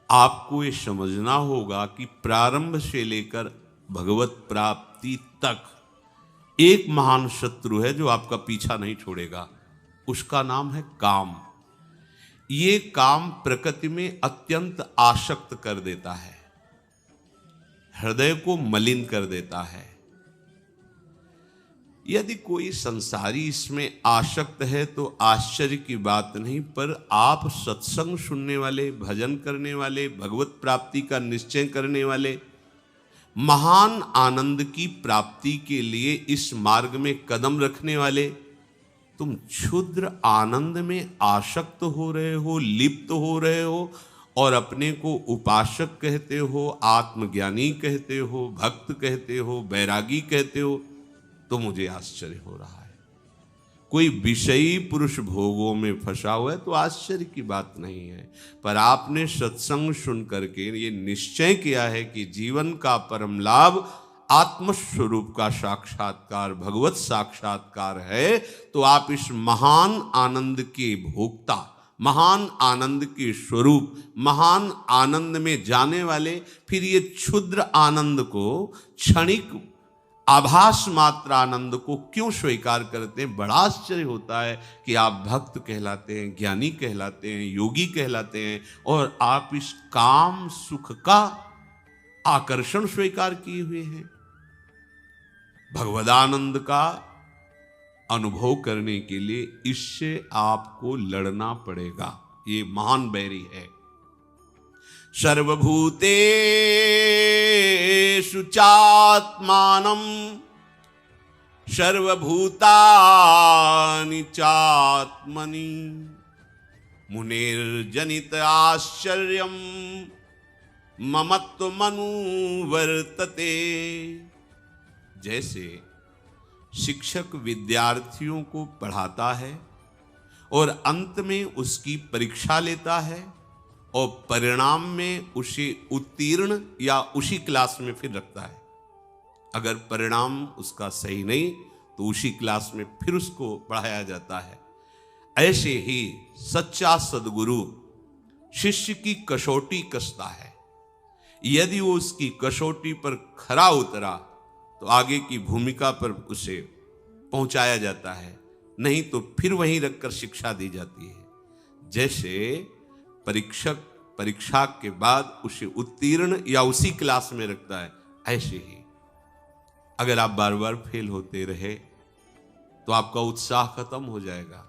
आपको ये समझना होगा कि प्रारंभ से लेकर भगवत प्राप्ति तक एक महान शत्रु है जो आपका पीछा नहीं छोड़ेगा, उसका नाम है काम। ये काम प्रकृति में अत्यंत आसक्त कर देता है, हृदय को मलिन कर देता है। यदि कोई संसारी इसमें आसक्त है तो आश्चर्य की बात नहीं, पर आप सत्संग सुनने वाले, भजन करने वाले, भगवत प्राप्ति का निश्चय करने वाले, महान आनंद की प्राप्ति के लिए इस मार्ग में कदम रखने वाले, तुम क्षुद्र आनंद में आसक्त हो रहे हो, लिप्त हो रहे हो और अपने को उपासक कहते हो, आत्मज्ञानी कहते हो, भक्त कहते हो, बैरागी कहते हो, तो मुझे आश्चर्य हो रहा है। कोई विषयी पुरुष भोगों में फंसा हुआ है तो आश्चर्य की बात नहीं है, पर आपने सत्संग सुन करके ये निश्चय किया है कि जीवन का परम लाभ आत्मस्वरूप का साक्षात्कार, भगवत साक्षात्कार है, तो आप इस महान आनंद के भोक्ता, महान आनंद के स्वरूप, महान आनंद में जाने वाले, फिर ये क्षुद्र आनंद को, क्षणिक आभास मात्र आनंद को क्यों स्वीकार करते हैं। बड़ा आश्चर्य होता है कि आप भक्त कहलाते हैं, ज्ञानी कहलाते हैं, योगी कहलाते हैं, और आप इस काम सुख का आकर्षण स्वीकार किए हुए हैं। भगवदानंद का अनुभव करने के लिए इससे आपको लड़ना पड़ेगा। ये महान बैरी है। सर्वभूतेषु चात्मानं सर्वभूतानि चात्मनि मुनिर्जनित आश्चर्यं ममत्वमनुवर्तते। जैसे शिक्षक विद्यार्थियों को पढ़ाता है और अंत में उसकी परीक्षा लेता है और परिणाम में उसे उत्तीर्ण या उसी क्लास में फिर रखता है। अगर परिणाम उसका सही नहीं तो उसी क्लास में फिर उसको पढ़ाया जाता है। ऐसे ही सच्चा सद्गुरु शिष्य की कसौटी कसता है। यदि वो उसकी कसौटी पर खरा उतरा तो आगे की भूमिका पर उसे पहुंचाया जाता है, नहीं तो फिर वहीं रखकर शिक्षा दी जाती है। जैसे परीक्षक परीक्षा के बाद उसे उत्तीर्ण या उसी क्लास में रखता है, ऐसे ही अगर आप बार बार फेल होते रहे तो आपका उत्साह खत्म हो जाएगा।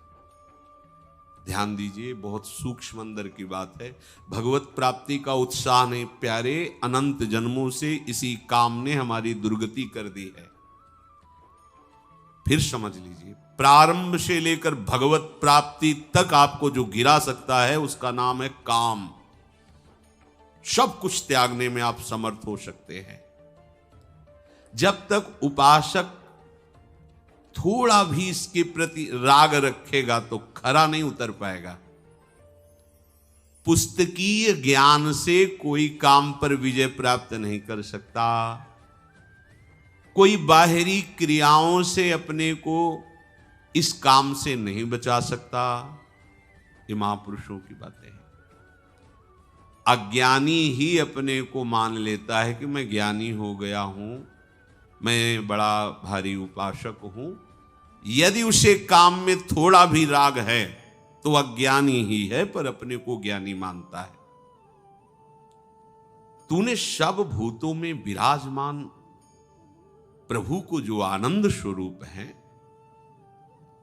ध्यान दीजिए, बहुत सूक्ष्म अंदर की बात है। भगवत प्राप्ति का उत्साह नहीं प्यारे, अनंत जन्मों से इसी काम ने हमारी दुर्गति कर दी है। फिर समझ लीजिए, प्रारंभ से लेकर भगवत प्राप्ति तक आपको जो गिरा सकता है उसका नाम है काम। सब कुछ त्यागने में आप समर्थ हो सकते हैं। जब तक उपासक थोड़ा भी इसके प्रति राग रखेगा तो खरा नहीं उतर पाएगा। पुस्तकीय ज्ञान से कोई काम पर विजय प्राप्त नहीं कर सकता। कोई बाहरी क्रियाओं से अपने को इस काम से नहीं बचा सकता। ये महापुरुषों की बातें हैं। अज्ञानी ही अपने को मान लेता है कि मैं ज्ञानी हो गया हूं, मैं बड़ा भारी उपासक हूं। यदि उसे काम में थोड़ा भी राग है तो अज्ञानी ही है, पर अपने को ज्ञानी मानता है। तूने सब भूतों में विराजमान प्रभु को जो आनंद स्वरूप है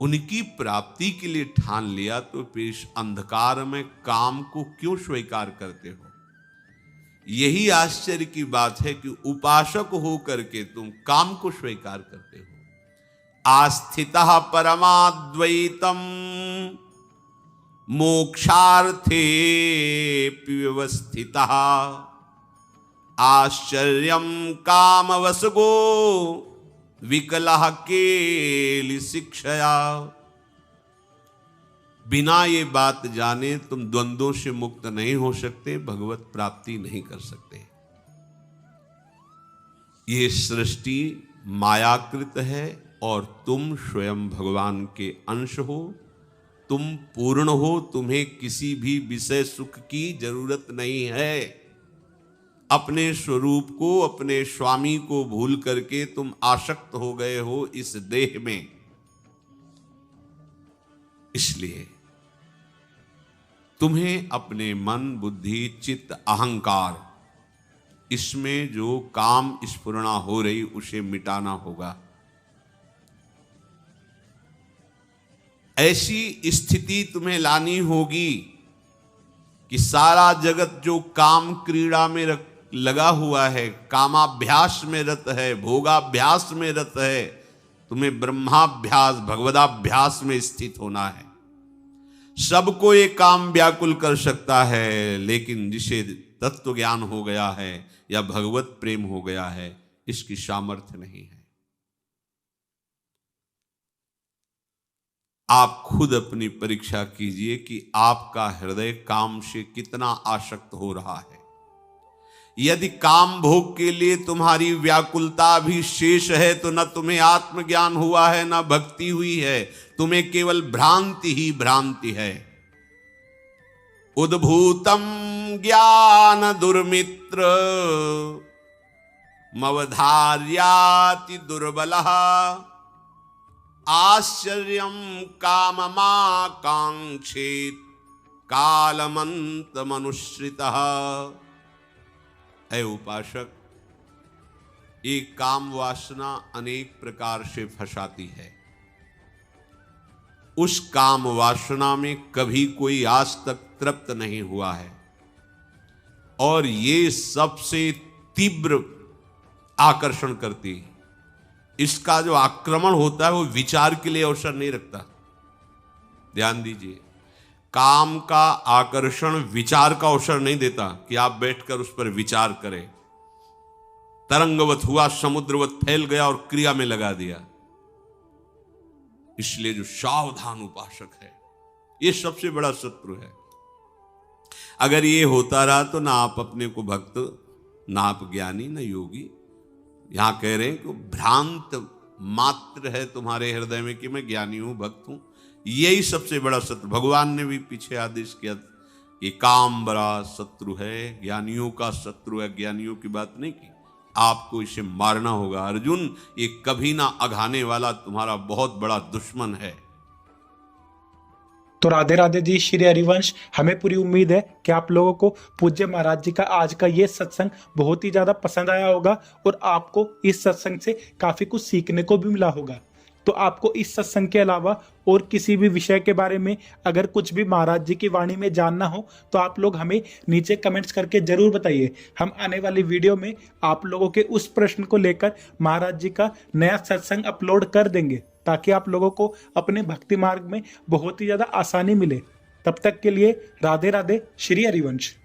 उनकी प्राप्ति के लिए ठान लिया, तो फिर इस अंधकार में काम को क्यों स्वीकार करते हो। यही आश्चर्य की बात है कि उपासक हो करके तुम काम को स्वीकार करते हो। आस्थितः परमाद्वैतम मोक्षार्थे व्यवस्थितः आश्चर्यम कामवसगो विकलः केलि शिक्षया। बिना ये बात जाने तुम द्वंद्वों से मुक्त नहीं हो सकते, भगवत प्राप्ति नहीं कर सकते। ये सृष्टि मायाकृत है और तुम स्वयं भगवान के अंश हो। तुम पूर्ण हो, तुम्हें किसी भी विषय सुख की जरूरत नहीं है। अपने स्वरूप को, अपने स्वामी को भूल करके तुम आसक्त हो गए हो इस देह में। इसलिए तुम्हें अपने मन, बुद्धि, चित्त, अहंकार, इसमें जो काम स्फुरणा हो रही उसे मिटाना होगा। ऐसी स्थिति तुम्हें लानी होगी कि सारा जगत जो काम क्रीड़ा में लगा हुआ है, कामाभ्यास में रत है, भोगाभ्यास में रत है, तुम्हें ब्रह्माभ्यास, भगवदाभ्यास में स्थित होना है। सबको ये काम व्याकुल कर सकता है, लेकिन जिसे तत्व ज्ञान हो गया है या भगवत प्रेम हो गया है, इसकी सामर्थ्य नहीं है। आप खुद अपनी परीक्षा कीजिए कि आपका हृदय काम से कितना आसक्त हो रहा है। यदि काम भोग के लिए तुम्हारी व्याकुलता भी शेष है तो न तुम्हें आत्मज्ञान हुआ है, न भक्ति हुई है, तुम्हें केवल भ्रांति ही भ्रांति है। उद्भूतम ज्ञान दुर्मित्र मवधार्याति दुर्बलः आश्चर्यं काममाकांक्षेत कालमन्तमनुसृतः। ऐ उपासक, ये काम वासना अनेक प्रकार से फंसाती है। उस काम वासना में कभी कोई आज तक तृप्त नहीं हुआ है, और ये सबसे तीव्र आकर्षण करती है। इसका जो आक्रमण होता है वो विचार के लिए अवसर नहीं रखता। ध्यान दीजिए, काम का आकर्षण विचार का अवसर नहीं देता कि आप बैठकर उस पर विचार करें। तरंगवत हुआ, समुद्रवत फैल गया और क्रिया में लगा दिया। इसलिए जो सावधान उपासक है, ये सबसे बड़ा शत्रु है। अगर ये होता रहा तो ना आप अपने को भक्त, ना आप ज्ञानी, ना योगी। यहां कह रहे हैं कि भ्रांत मात्र है तुम्हारे हृदय में कि मैं ज्ञानी हूं, भक्त हूं। यही सबसे बड़ा शत्रु। भगवान ने भी पीछे आदेश किया कि काम बड़ा शत्रु है, ज्ञानियों का शत्रु है। ज्ञानियों की बात नहीं की, आपको इसे मारना होगा। अर्जुन, ये कभी ना अघाने वाला तुम्हारा बहुत बड़ा दुश्मन है। तो राधे राधे जी, श्री हरिवंश। हमें पूरी उम्मीद है कि आप लोगों को पूज्य महाराज जी का आज का ये सत्संग बहुत ही ज्यादा पसंद आया होगा और आपको इस सत्संग से काफी कुछ सीखने को भी मिला होगा। तो आपको इस सत्संग के अलावा और किसी भी विषय के बारे में अगर कुछ भी महाराज जी की वाणी में जानना हो तो आप लोग हमें नीचे कमेंट्स करके जरूर बताइए। हम आने वाली वीडियो में आप लोगों के उस प्रश्न को लेकर महाराज जी का नया सत्संग अपलोड कर देंगे, ताकि आप लोगों को अपने भक्ति मार्ग में बहुत ही ज्यादा आसानी मिले। तब तक के लिए राधे राधे, श्री हरिवंश।